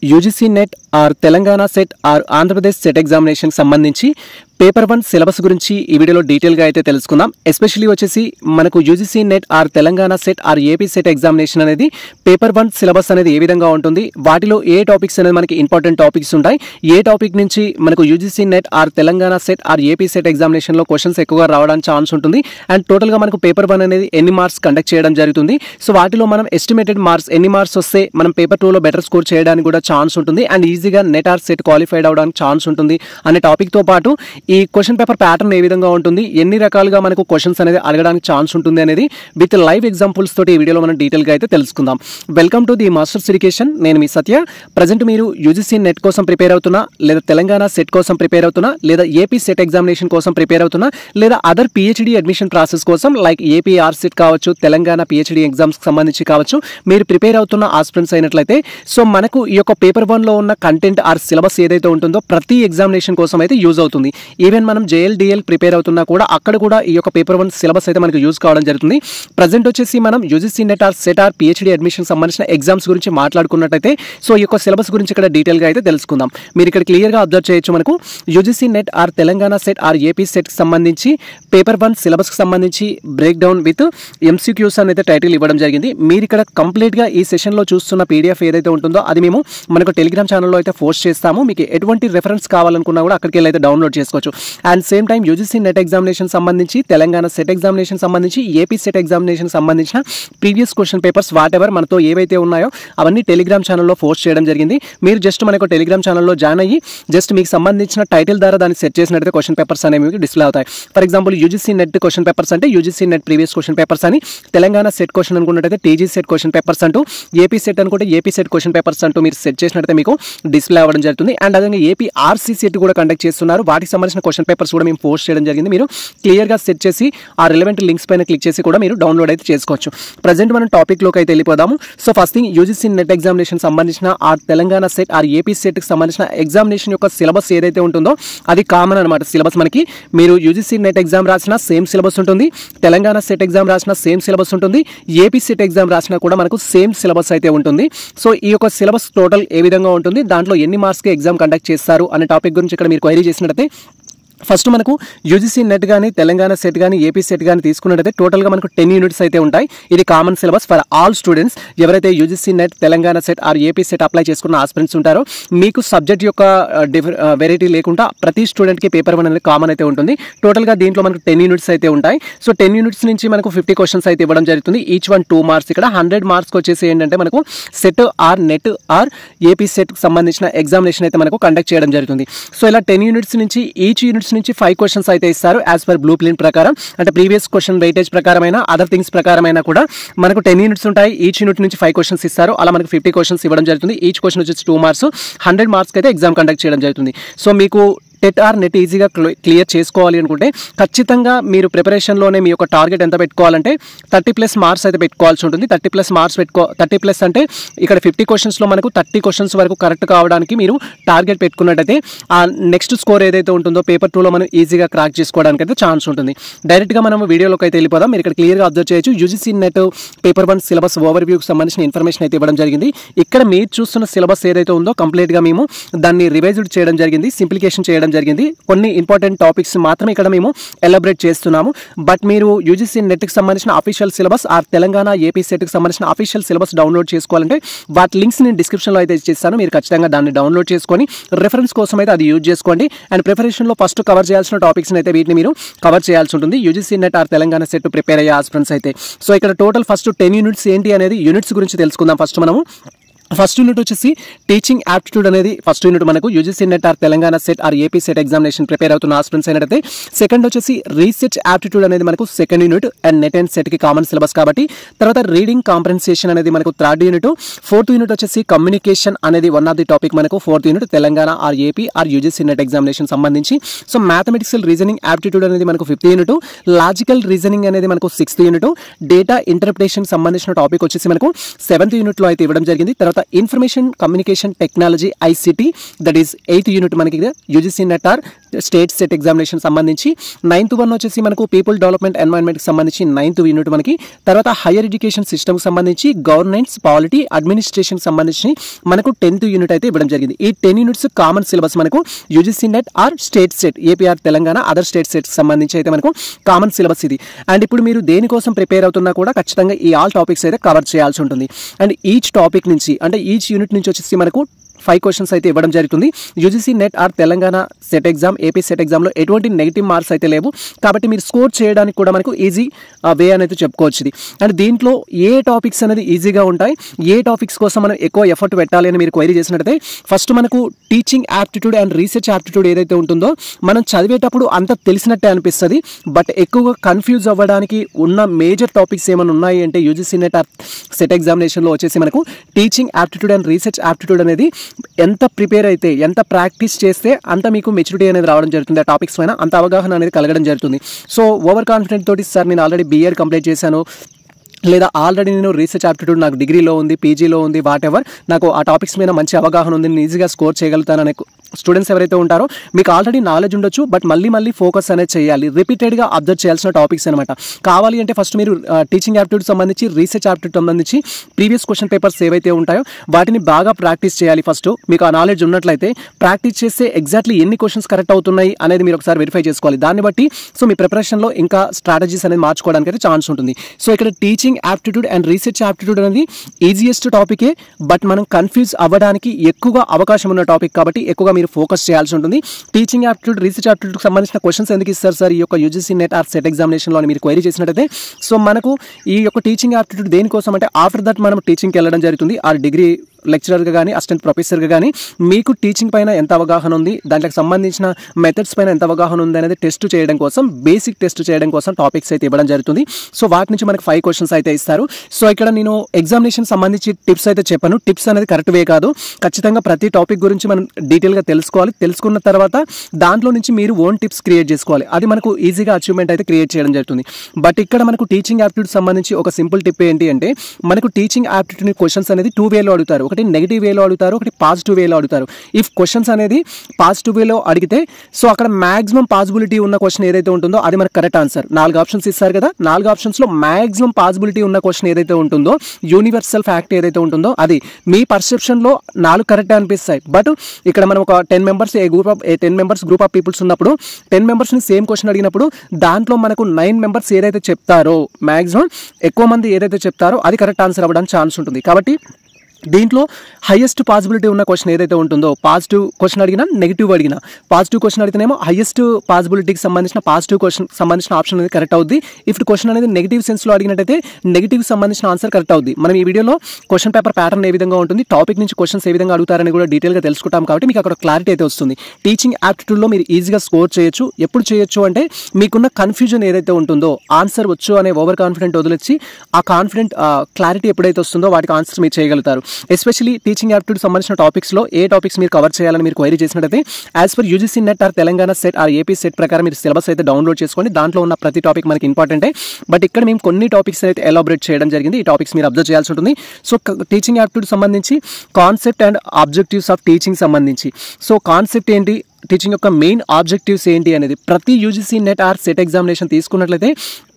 UGC NET or Telangana SET or Andhra Pradesh SET examination సంబంధించి paper 1 syllabus గురించి ఈ వీడియోలో డీటెయిల్గా అయితే తెలుసుకుందాం. ఎస్పెషల్లీ వచ్చేసి మనకు UGC NET or Telangana SET or AP SET examination అనేది పేపర్ 1 సిలబస్ అనేది ఏ విధంగా ఉంటుంది, వాటిలో ఏ టాపిక్స్ అనేది మనకి ఇంపార్టెంట్ టాపిక్స్ ఉంటాయి, ఏ టాపిక్ నుంచి మనకు UGC NET or Telangana SET or AP SET ఎగ్జామినేషన్లో క్వశ్చన్స్ ఎక్కువగా రావడానికి ఛాన్స్ ఉంటుంది, అండ్ టోటల్గా మనకు పేపర్ 1 అనేది ఎన్ని మార్క్స్ కండక్ట్ చేయడం జరుగుతుంది. సో వాటిలో మనం ఎస్టిమేటెడ్ మార్క్స్ ఎన్ని మార్క్స్ వస్తే మనం పేపర్ 2లో బెటర్ స్కోర్ చేయడానికి కూడా ఛాన్స్ ఉంటుంది, అండ్ ఈజీగా నెట్ ఆర్ సెట్ క్వాలిఫైడ్ అవడానికి ఛాన్స్ ఉంటుంది అనే టాపిక్తో పాటు ఈ క్వశ్చన్ పేపర్ ప్యాటర్న్ ఏ విధంగా ఉంటుంది, ఎన్ని రకాలుగా మనకు క్వశ్చన్స్ అనేది అడగడానికి ఛాన్స్ ఉంటుంది అనేది విత్ లైవ్ ఎగ్జాంపుల్స్ తోటి ఈ వీడియోలో మనం డీటెయిల్గా అయితే తెలుసుకుందాం. Welcome to the masters education. నేను మీ సత్య. ప్రజెంట్ మీరు యూజీసీ నెట్ కోసం ప్రిపేర్ అవుతున్నా, లేదా తెలంగాణ సెట్ కోసం ప్రిపేర్ అవుతున్నా, లేదా ఏపీ సెట్ ఎగ్జామినేషన్ కోసం ప్రిపేర్ అవుతున్నా, లేదా అదర్ పిహెచ్డి అడ్మిషన్ ప్రాసెస్ కోసం లైక్ ఏపీ ఆర్ సెట్ కావచ్చు, తెలంగాణ పిహెచ్డి ఎగ్జామ్స్కి సంబంధించి కావచ్చు, మీరు ప్రిపేర్ అవుతున్న ఆస్పిరెంట్స్ అయినట్లయితే సో మనకు ఈ యొక్క పేపర్ 1లో ఉన్న కంటెంట్ ఆర్ సిలబస్ ఏదైతే ఉంటుందో ప్రతి ఎగ్జామినేషన్ కోసం అయితే యూజ్ అవుతుంది. ఈవెన్ మనం జేఎల్డిఎల్ ప్రిపేర్ అవుతున్నా కూడా అక్కడ కూడా ఈ యొక్క పేపర్ 1 సిలబస్ అయితే మనకు యూజ్ కావడం జరుగుతుంది. ప్రజెంట్ వచ్చేసి మనం UGC NET or SET or PhD admission సంబంధించిన ఎగ్జామ్స్ గురించి మాట్లాడుకున్నట్టయితే సో ఈ యొక్క సిలబస్ గురించి ఇక్కడ డీటెయిల్గా అయితే తెలుసుకుందాం. మీరు ఇక్కడ క్లియర్గా అబ్జర్వ్ చేయొచ్చు, మనకు UGC NET or Telangana SET or AP సెట్కి సంబంధించి పేపర్ 1 సిలబస్కి సంబంధించి బ్రేక్ డౌన్ విత్ ఎంసీక్యూస్ అనేది టైటిల్ ఇవ్వడం జరిగింది. మీరు ఇక్కడ కంప్లీట్గా ఈ సెషన్లో చూస్తున్న పీడిఎఫ్ ఏదైతే ఉంటుందో అది మేము మనకు టెలిగ్రామ్ ఛానల్లో అయితే పోస్ట్ చేస్తాము. మీకు ఎటువంటి రెఫరెన్స్ కావాలనుకున్నా కూడా అక్కడికి వెళ్ళి అయితే డౌన్లోడ్ చేసుకోవచ్చు. And same time UGC NET examination సంబంధించి, తెలంగాణ సెట్ ఎగ్జామినేషన్ సంబంధించి, ఏపీ సెట్ ఎగ్జామినేషన్ సంబంధించిన previous question papers what ever మనతో ఏవైతే ఉన్నాయో అవన్నీ టెలిగ్రామ్ ఛానల్లో పోస్ట్ చేయడం జరిగింది. మీరు జస్ట్ మనకు టెలిగ్రామ్ ఛానల్లో జాయిన్ అయ్యి జస్ట్ మీకు సంబంధించిన టైటిల్ ద్వారా దాన్ని సెట్ చేసినట్టయితే క్వశ్చన్ పేపర్స్ అనేవి మీకు డిస్ప్లే అవుతాయి. For example UGC NET question papers అంటే UGC NET previous question papers అని, తెలంగాణ సెట్ క్వశ్చన్ అనుకున్నట్టయితే టీజీ సెట్ క్వశ్చన్ పేపర్స్ అంటూ, ఏపీ సెట్ అనుకుంటే ఏపీ సెట్ క్వశ్చన్ పేపర్స్ అంటూ మీరు సెట్ చేసినట్టయితే మీకు డిస్ప్లే అవ్వడం జరుగుతుంది. అండ్ అదే ఏపీ ఆర్సీ సెట్ కూడా కండక్ట్ చేస్తున్నారు, వాటికి సంబంధించిన క్వశ్చన్ పేపర్స్ కూడా మేము పోస్ట్ చేయడం జరిగింది. మీరు క్లియర్గా సెట్ చేసి ఆ రిలవెంట్ లింక్స్ పైన క్లిక్ చేసి కూడా మీరు డౌన్లోడ్ అయితే చేసుకోవచ్చు. ప్రజెంట్ మనం టాపిక్లోకి అయితే వెళ్ళిపోదాము. So first thing UGC NET examination సంబంధించిన ఆ తెలంగాణ సెట్ ఆర్ ఏపీ సెట్కి సంబంధించిన ఎగ్జామినేషన్ యొక్క సిలబస్ ఏదైతే ఉంటుందో అది కామన్ అనమాట. సిలబస్ మనకి మీరు యూజీసీ నెట్ ఎగ్జామ్ రాసినా సేమ్ సిలబస్ ఉంటుంది, తెలంగాణ సెట్ ఎగ్జామ్ రాసినా సేమ్ సిలబస్ ఉంటుంది, ఏపీ సెట్ ఎగ్జామ్ రాసినా కూడా మనకు సేమ్ సిలబస్ అయితే ఉంటుంది. సో ఈ యొక్క సిలబస్ టోటల్ ఏ విధంగా ఉంటుంది, దాంట్లో ఎన్ని మార్క్స్కి ఎగ్జామ్ కండక్ట్ చేస్తారు అనే టాపిక్ గురించి ఇక్కడ మీరు క్వైరీ చేసినట్టయితే ఫస్ట్ మనకు యూజీసీ నెట్ కానీ, తెలంగాణ సెట్ కానీ, ఏపీ సెట్ కానీ తీసుకున్నట్టయితే టోటల్గా మనకు 10 యూనిట్స్ అయితే ఉంటాయి. ఇది common syllabus for all students. ఎవరైతే UGC NET, Telangana SET or AP SET apply చేసుకున్న ఆస్పిరెంట్స్ ఉంటారో మీకు సబ్జెక్ట్ యొక్క వెరైటీ లేకుండా ప్రతి స్టూడెంట్కి పేపర్ 1 అనేది కామన్ అయితే ఉంటుంది. టోటల్గా దీంట్లో మనకు 10 యూనిట్స్ అయితే ఉంటాయి. సో 10 యూనిట్స్ నుంచి మనకు 50 క్వశ్చన్స్ అయితే ఇవ్వడం జరుగుతుంది. Each one 2 marks. ఇక్కడ 100 మార్క్స్కి వచ్చేసి ఏంటంటే మనకు SET or NET or AP సెట్కి సంబంధించిన ఎగ్జామినేషన్ అయితే మనకు కండక్ట్ చేయడం జరుగుతుంది. సో ఇలా 10 యూనిట్స్ నుంచి ఈచ్ యూనిట్స్ నుంచి 5 క్వశ్చన్స్ అయితే ఇస్తారు యాజ్ పర్ బ్లూ ప్రింట్ ప్రకారం. అంటే ప్రీవియస్ క్వశ్చన్ వెయిటేజ్ ప్రకారమైన అదర్ థింగ్స్ ప్రకారమైన కూడా మనకు 10 యూనిట్స్ ఉంటాయి. ఈచ్ యూనిట్ నుంచి 5 క్వశ్చన్స్ ఇస్తారు. అలా మనకు 50 క్వశ్చన్స్ ఇవ్వడం జరుగుతుంది. ఈచ్ క్వశ్చన్ వచ్చేసి 2 మార్క్స్. 100 మార్క్స్కి అయితే ఎగ్జామ్ కండక్ట్ చేయడం జరుగుతుంది. సో మీకు టెట్ ఆర్ నెట్ ఈజీగా క్లియర్ చేసుకోవాలి అనుకుంటే ఖచ్చితంగా మీరు ప్రిపరేషన్లోనే మీ యొక్క టార్గెట్ ఎంత పెట్టుకోవాలంటే 30+ మార్క్స్ అయితే పెట్టుకోవాల్సి ఉంటుంది. 30+ మార్క్స్ 30+ అంటే ఇక్కడ 50 క్వశ్చన్స్లో మనకు 30 క్వశ్చన్స్ వరకు కరెక్ట్ కావడానికి మీరు టార్గెట్ పెట్టుకున్నట్టయితే ఆ నెక్స్ట్ స్కోర్ ఏదైతే ఉంటుందో పేపర్ 2లో మనం ఈజీగా క్రాక్ చేసుకోవడానికి అయితే ఛాన్స్ ఉంటుంది. డైరెక్ట్గా మనం వీడియోలోకి అయితే వెళ్ళిపోదాం. మీరు ఇక్కడ క్లియర్గా అబ్జర్వ్ చేయొచ్చు, యూజీసీ నెట్ పేపర్ 1 సిలబస్ ఓవర్వ్యూకి సంబంధించిన ఇన్ఫర్మేషన్ అయితే ఇవ్వడం జరిగింది. ఇక్కడ మీరు చూస్తున్న సిలబస్ ఏదైతే ఉందో కంప్లీట్గా మేము దాన్ని రివైజ్డ్ చేయడం జరిగింది, సింప్లికేషన్ చేయడం జరిగింది. కొన్ని ఇంపార్టెంట్ టాపిక్స్ మాత్రమే ఇక్కడ మేము ఎలాబరేట్ చేస్తున్నాము. బట్ మీరు యూజీసీ నెట్కి సంబంధించిన official syllabus or Telangana AP సెట్కి సంబంధించిన అఫీషియల్ సిలబస్ డౌన్లోడ్ చేసుకోవాలంటే వాటి లింక్స్ నేను డిస్క్రిప్షన్లో అయితే ఇచ్చేస్తాను. మీరు ఖచ్చితంగా దాన్ని డౌన్లోడ్ చేసుకొని రెఫరెన్స్ కోసం అయితే అది యూజ్ చేసుకోండి. అండ్ ప్రిపరేషన్లో ఫస్ట్ కవర్ చేయాల్సిన టాపిక్స్ అయితే వీటిని మీరు కవర్ చేయాల్సి ఉంటుంది UGC NET or Telangana SET prepare అయ్యే ఆస్పిరెంట్స్ అయితే. సో ఇక్కడ టోటల్ ఫస్ట్ 10 యూనిట్స్ ఏంటి అనేది యూనిట్స్ గురించి తెలుసుకుందాం. ఫస్ట్ మనము ఫస్ట్ యూనిట్ వచ్చేసి టీచింగ్ యాప్టిట్యూడ్ అనేది ఫస్ట్ యూనిట్ మనకు UGC NET or Telangana SET or AP SET examination prepare అవుతున్న ఆస్పిరెంట్స్ అయినట్టయితే. సెకండ్ వచ్చేసి రీసెర్చ్ యాప్టిట్యూడ్ అనేది మనకు second unit and NET and సెట్కి కామన్ సిలబస్ కాబట్టి. తర్వాత రీడింగ్ కాంప్రహెన్సేషన్ అనేది మనకు థర్డ్ యూనిట్. ఫోర్త్ యూనిట్ వచ్చేసి కమ్యూనికేషన్ అనేది వన్ ఆఫ్ ది టాపిక్ మనకు fourth unit Telangana or AP or UGC NET examination సంబంధించి. సో మ్యాథమెటిక్స్ రీజనింగ్ యాప్టిట్యూడ్ అనేది మనకు 5th యూనిట్. లాజికల్ రీజనింగ్ అనేది మనకు 6th యూనిట్. డేటా ఇంటర్ప్రిటేషన్ సంబంధించిన టాపిక్ వచ్చేసి మనకు 7th యూనిట్లో అయితే ఇవ్వడం జరిగింది. తర్వాత తర్వాత information communication technology ICT, that is 8th unit మనకి UGC NET or state SET examination సంబంధించి. 9th వన్ వచ్చేసి మనకు పీపుల్ డెవలప్మెంట్ ఎన్వైరన్మెంట్కి సంబంధించి 9th యూనిట్ మనకి. తర్వాత హైయర్ ఎడ్యుకేషన్ సిస్టమ్కి సంబంధించి గవర్నెన్స్ పాలిటీ అడ్మినిస్ట్రేషన్ సంబంధించి మనకు 10th యూనిట్ అయితే ఇవ్వడం జరిగింది. ఈ 10 యూనిట్స్ కామన్ సిలబస్ మనకు UGC NET or state SET AP or Telangana other state సెట్కి సంబంధించి అయితే మనకు కామన్ సిలబస్ ఇది. అండ్ ఇప్పుడు మీరు దేనికోసం ప్రిపేర్ అవుతున్నా కూడా ఖచ్చితంగా ఈ ఆల్ టాపిక్స్ అయితే కవర్ చేయాల్సి ఉంటుంది. అండ్ ఈచ్ టాపిక్ నుంచి అంటే ఈచ్ యూనిట్ నుంచి వచ్చేసి మనకు 5 క్వశ్చన్స్ అయితే ఇవ్వడం జరుగుతుంది. UGC NET or Telangana SET exam AP SET ఎగ్జామ్లో ఎటువంటి నెగిటివ్ మార్క్స్ అయితే లేవు, కాబట్టి మీరు స్కోర్ చేయడానికి కూడా మనకు ఈజీ వే అనేది చెప్పుకోవచ్చు ఇది. అండ్ దీంట్లో ఏ టాపిక్స్ అనేది ఈజీగా ఉంటాయి, ఏ టాపిక్స్ కోసం మనం ఎక్కువ ఎఫర్ట్ పెట్టాలి అని మీరు క్వైరీ చేసినట్టయితే ఫస్ట్ మనకు teaching aptitude and research aptitude ఏదైతే ఉంటుందో మనం చదివేటప్పుడు అంత తెలిసినట్టే అనిపిస్తుంది, బట్ ఎక్కువగా కన్ఫ్యూజ్ అవ్వడానికి ఉన్న మేజర్ టాపిక్స్ ఏమైనా ఉన్నాయి అంటే UGC NET ఆర్ సెట్ ఎగ్జామినేషన్లో వచ్చేసి మనకు teaching aptitude and research aptitude అనేది ఎంత ప్రిపేర్ అయితే ఎంత ప్రాక్టీస్ చేస్తే అంత మీకు మెచ్యూరిటీ అనేది రావడం జరుగుతుంది, ఆ టాపిక్స్ పైన అంత అవగాహన అనేది కలగడం జరుగుతుంది. సో ఓవర్ కాన్ఫిడెంట్ తోటి సార్ నేను ఆల్రెడీ BEd కంప్లీట్ చేశాను, లేదా ఆల్రెడీ నేను రీసెర్చ్ యాప్టిట్యూడ్ నాకు డిగ్రీలో ఉంది, పీజీలో ఉంది, వాట్ ఎవర్ నాకు ఆ టాపిక్స్ మీద మంచి అవగాహన ఉంది, నేను ఈజీగా స్కోర్ చేయగలుగుతాననే స్టూడెంట్స్ ఎవరైతే ఉంటారో మీకు ఆల్రెడీ నాలెడ్జ్ ఉండొచ్చు, బట్ మళ్ళీ ఫోకస్ అనేది చేయాలి, రిపీటెడ్గా అబ్జర్వ్ చేయాల్సిన టాపిక్స్ అనమాట. కావాలి అంటే ఫస్ట్ మీరు టీచింగ్ యాప్టిట్యూడ్ సంబంధించి రీసెర్చ్ యాప్టిట్యూడ్ సంబంధించి ప్రీవియస్ క్వశ్చన్ పేపర్స్ ఏవైతే ఉంటాయో వాటిని బాగా ప్రాక్టీస్ చేయాలి. ఫస్ట్ మీకు ఆ నాలెడ్జ్ ఉన్నట్లయితే ప్రాక్టీస్ చేస్తే ఎగ్జాక్ట్లీ ఎన్ని క్వశ్చన్స్ కరెక్ట్ అవుతున్నాయి అనేది మీరు ఒకసారి వెరిఫై చేసుకోవాలి. దాన్ని బట్టి సో మీ ప్రిపరేషన్లో ఇంకా స్ట్రాటజీస్ అనేది మార్చుకోవడానికి అయితే ఛాన్స్ ఉంటుంది. సో ఇక్కడ teaching aptitude and research aptitude అనేది ఈజియెస్ట్ టాపికే, బట్ మనం కన్ఫ్యూజ్ అవ్వడానికి ఎక్కువగా అవకాశం ఉన్న టాపిక్ కాబట్టి ఎక్కువగా మీరు ఫోకస్ చేయాల్సి ఉంటుంది. టీచింగ్ యాప్టిట్యూడ్ రీసెర్చ్ యాప్టిట్యూడ్కి సంబంధించిన క్వశ్చన్స్ ఎందుకు ఇస్తారు సార్ ఈ యొక్క UGC NET ఆర్ సెట్ ఎగ్జామినేషన్లో అని మీరు క్వైరీ చేసినట్టయితే సో మనకు ఈ యొక్క టీచింగ్ యాప్టిట్యూడ్ దేనికోసం అంటే ఆఫ్టర్ దట్ మనం టీచింగ్కి వెళ్ళడం జరుగుతుంది, ఆ డిగ్రీ లెక్చరర్గా కానీ అసిస్టెంట్ ప్రొఫెసర్గా కానీ మీకు టీచింగ్ పైన ఎంత అవగాహన ఉంది, దాంట్లోకి సంబంధించిన మెథడ్స్ పైన ఎంత అవగాహన ఉంది అనేది టెస్ట్ చేయడం కోసం బేసిక్ టెస్ట్ చేయడం కోసం టాపిక్స్ అయితే ఇవ్వడం జరుగుతుంది. సో వాటి నుంచి మనకు 5 క్వశ్చన్స్ అయితే ఇస్తారు. సో ఇక్కడ నేను ఎగ్జామినేషన్ సంబంధించి టిప్స్ అయితే చెప్పాను, టిప్స్ అనేది కరెక్ట్ వే కాదు, ఖచ్చితంగా ప్రతి టాపిక్ గురించి మనం డీటెయిల్గా తెలుసుకోవాలి, తెలుసుకున్న తర్వాత దాంట్లో నుంచి మీరు ఓన్ టిప్స్ క్రియేట్ చేసుకోవాలి, అది మనకు ఈజీగా అచీవ్మెంట్ అయితే క్రియేట్ చేయడం జరుగుతుంది. బట్ ఇక్కడ మనకు టీచింగ్ యాప్టిట్యూడ్ సంబంధించి ఒక సింపుల్ టిప్ ఏంటి అంటే మనకు టీచింగ్ యాప్టిట్యూడ్ క్వశ్చన్స్ అనేది 2 వేలో అడుగుతారు, ఒకటి నెగిటివ్ వేలో అడుగుతారు, ఒకటి పాజిటివ్ వేలో అడుగుతారు. ఇఫ్ క్వశ్చన్స్ అనేది పాజిటివ్ వేలో అడిగితే సో అక్కడ మాక్సిమం పాసిబిలిటీ ఉన్న క్వశ్చన్ ఏదైతే ఉంటుందో అది మనకు కరెక్ట్ ఆన్సర్. 4 ఆప్షన్స్ ఇస్తారు కదా, 4 ఆప్షన్స్లో మాక్సిమం పాసిబిలిటీ ఉన్న క్వశ్చన్ ఏదైతే ఉంటుందో యూనివర్సల్ ఫ్యాక్ట్ ఏదైతే ఉంటుందో అది మీ పర్సెప్షన్లో 4 కరెక్ట్ అనిపిస్తాయి. బట్ ఇక్కడ మనం ఒక 10 మెంబర్స్ గ్రూప్ ఆఫ్ పీపుల్స్ ఉన్నప్పుడు 10 మెంబర్స్ని సేమ్ క్వశ్చన్ అడిగినప్పుడు దాంట్లో మనకు 9 మెంబర్స్ ఏదైతే చెప్తారో మాక్సిమం ఎక్కువ మంది ఏదైతే చెప్తారో అది కరెక్ట్ ఆన్సర్ అవ్వడానికి ఛాన్స్ ఉంటుంది. కాబట్టి దీంట్లో హైయెస్ట్ పాసిబిలిటీ ఉన్న క్వశ్చన్ ఏదైతే ఉంటుందో పాజిటివ్ క్వశ్చన్ అడిగినా నెగిటివ్ అడిగినా పాజిటివ్ క్వశ్చన్ అడిగితేనేమో హైయెస్ట్ పాసిబిలిటీకి సంబంధించిన పాజిటివ్ క్వశ్చన్ సంబంధించిన ఆప్షన్ అనేది కరెక్ట్ అవుద్ది. ఇఫ్ క్వశ్చన్ అనేది నెగిటివ్ సెన్స్లో అడిగినట్టయితే నెగిటివ్కి సంబంధించిన ఆన్సర్ కరెక్ట్ అవుద్ది. మనం ఈ వీడియోలో క్వశ్చన్ పేపర్ ప్యాటర్న్ ఏ విధంగా ఉంటుంది, టాపిక్ నుంచి క్వశ్చన్స్ ఏ విధంగా అడుగుతారని కూడా డీటెయిల్గా తెలుసుకుంటాం, కాబట్టి మీకు అక్కడ క్లారిటీ అయితే వస్తుంది. టీచింగ్ యాప్టిట్యూడ్లో మీరు ఈజీగా స్కోర్ చేయొచ్చు. ఎప్పుడు చేయొచ్చు అంటే మీకున్న కన్ఫ్యూజన్ ఏదైతే ఉంటుందో ఆన్సర్ వచ్చు అనే ఓవర్ కాన్ఫిడెంట్ వదిలేసి ఆ కాన్ఫిడెంట్ క్లారిటీ ఎప్పుడైతే వస్తుందో వాటికి ఆన్సర్స్ మీరు చేయగలుగుతారు. ఎస్పెషల్లీ టీచింగ్ యాప్టిట్యూడ్ సంబంధించిన టాపిక్స్లో ఏ టాపిక్స్ మీరు కవర్ చేయాలని మీరు క్వైరీ చేసినట్టయితే as per UGC NET or Telangana SET or AP SET ప్రకారం మీరు సిలబస్ అయితే డౌన్లోడ్ చేసుకోండి, దాంట్లో ఉన్న ప్రతి టాపిక్ మనకి ఇంపార్టెంటే. బట్ ఇక్కడ మేము కొన్ని టాపిక్స్ అయితే ఎలాబరేట్ చేయడం జరిగింది, ఈ టాపిక్స్ మీరు అబ్జర్వ్ చేయాల్సి ఉంటుంది. సో టీచింగ్ యాప్టిట్యూడ్ సంబంధించి concept and objectives of teaching సంబంధించి సో కాన్సెప్ట్ ఏంటి, టీచింగ్ యొక్క మెయిన్ ఆబ్జెక్టివ్స్ ఏంటి అనేది ప్రతి UGC NET or SET examination తీసుకున్నట్లయితే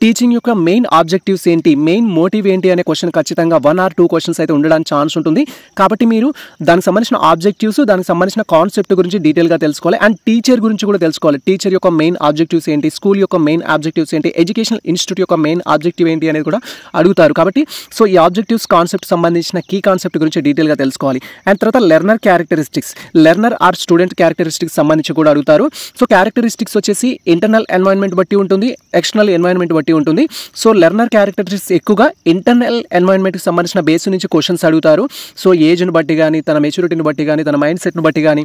టీచింగ్ యొక్క మెయిన్ ఆబ్జెక్టివ్స్ ఏంటి, మెయిన్ మోటివ్ ఏంటి అనే క్వశ్చన్ ఖచ్చితంగా 1 or 2 క్వశ్చన్స్ అయితే ఉండడానికి ఛాన్స్ ఉంటుంది. కాబట్టి మీరు దానికి సంబంధించిన ఆబ్జెక్టివ్స్ దానికి సంబంధించిన కాన్సెప్ట్ గురించి డీటెయిల్గా తెలుసుకోవాలి. అండ్ టీచర్ గురించి కూడా తెలుసుకోవాలి, టీచర్ యొక్క మెయిన్ ఆబ్జెక్టివ్స్ ఏంటి, స్కూల్ యొక్క మెయిన్ ఆబ్జెక్టివ్స్ ఏంటి, ఎడ్యుకేషనల్ ఇన్స్టిట్యూట్ యొక్క మెయిన్ ఆబ్జెక్టివ్ ఏంటి అనేది కూడా అడుగుతారు. కాబట్టి సో ఈ ఆబ్జెక్టివ్స్ కాన్సెప్ట్ సంబంధించిన కీ కాన్సెప్ట్ గురించి డీటెయిల్గా తెలుసుకోవాలి. అండ్ తర్వాత learner characteristics, learner or student characteristics సంబంధించి కూడా అడుగుతారు. సో క్యారెక్టరిస్టిక్స్ వచ్చేసి ఇంటర్నల్ ఎన్వైరన్మెంట్ బట్టి ఉంటుంది, ఎక్స్టర్నల్ ఎన్వైరన్మెంట్ బట్టి ఉంటుంది. సో లెర్నర్ క్యారెక్టరిస్టిక్స్ ఎక్కువగా ఇంటర్నల్ ఎన్వైరన్మెంట్కి సంబంధించిన బేస్ నుంచి క్వశ్చన్స్ అడుగుతారు. సో ఏజ్ని బట్టి కానీ తన మెచ్యూరిటీని బట్టి కానీ తన మైండ్ సెట్ని బట్టి కానీ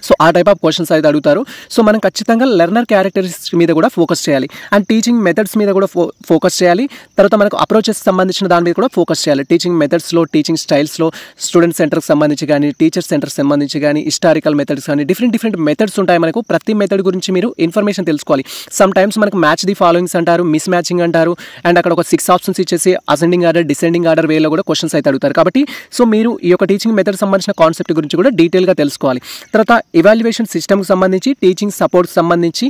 సో ఆ టైప్ ఆఫ్ క్వశ్చన్స్ అయితే అడుగుతారు. సో మనం ఖచ్చితంగా లెర్నర్ క్యారెక్టరిస్టిక్స్ మీద కూడా ఫోకస్ చేయాలి అండ్ టీచింగ్ మెథడ్స్ మీద కూడా ఫోకస్ చేయాలి. తర్వాత మనకు అప్రోచెస్ సంబంధించిన దాని మీద కూడా ఫోకస్ చేయాలి. టీచింగ్ మెథడ్స్లో, టీచింగ్ స్టైల్స్లో స్టూడెంట్ సెంటర్కి సంబంధించి కానీ, టీచర్ సెంటర్కి సంబంధించి కానీ, హిస్టారికల్ మెథడ్స్ కానీ డిఫరెంట్ మెథడ్స్ ఉంటాయి మనకు. ప్రతి మెథడ్ గురించి మీరు ఇన్ఫర్మేషన్ తెలుసుకోవాలి. సమ్ టైమ్స్ మనకు మ్యాచ్ ది ఫాలోయింగ్స్ అంటారు, మిస్ మ్యాచింగ్ అంటారు అండ్ అక్కడ ఒక 6 ఆప్షన్స్ ఇచ్చేసి అసెండింగ్ ఆర్డర్, డిసెండింగ్ ఆర్డర్ వేలో కూడా క్వశ్చన్స్ అయితే అడుగుతారు. కాబట్టి సో మీరు ఈ యొక్క టీచింగ్ మెథడ్ సంబంధించిన కాన్సెప్ట్ గురించి కూడా డీటెయిల్గా తెలుసుకోవాలి. తర్వాత ఇవాల్యుయేషన్ సిస్టమ్కి సంబంధించి, టీచింగ్ సపోర్ట్ సంబంధించి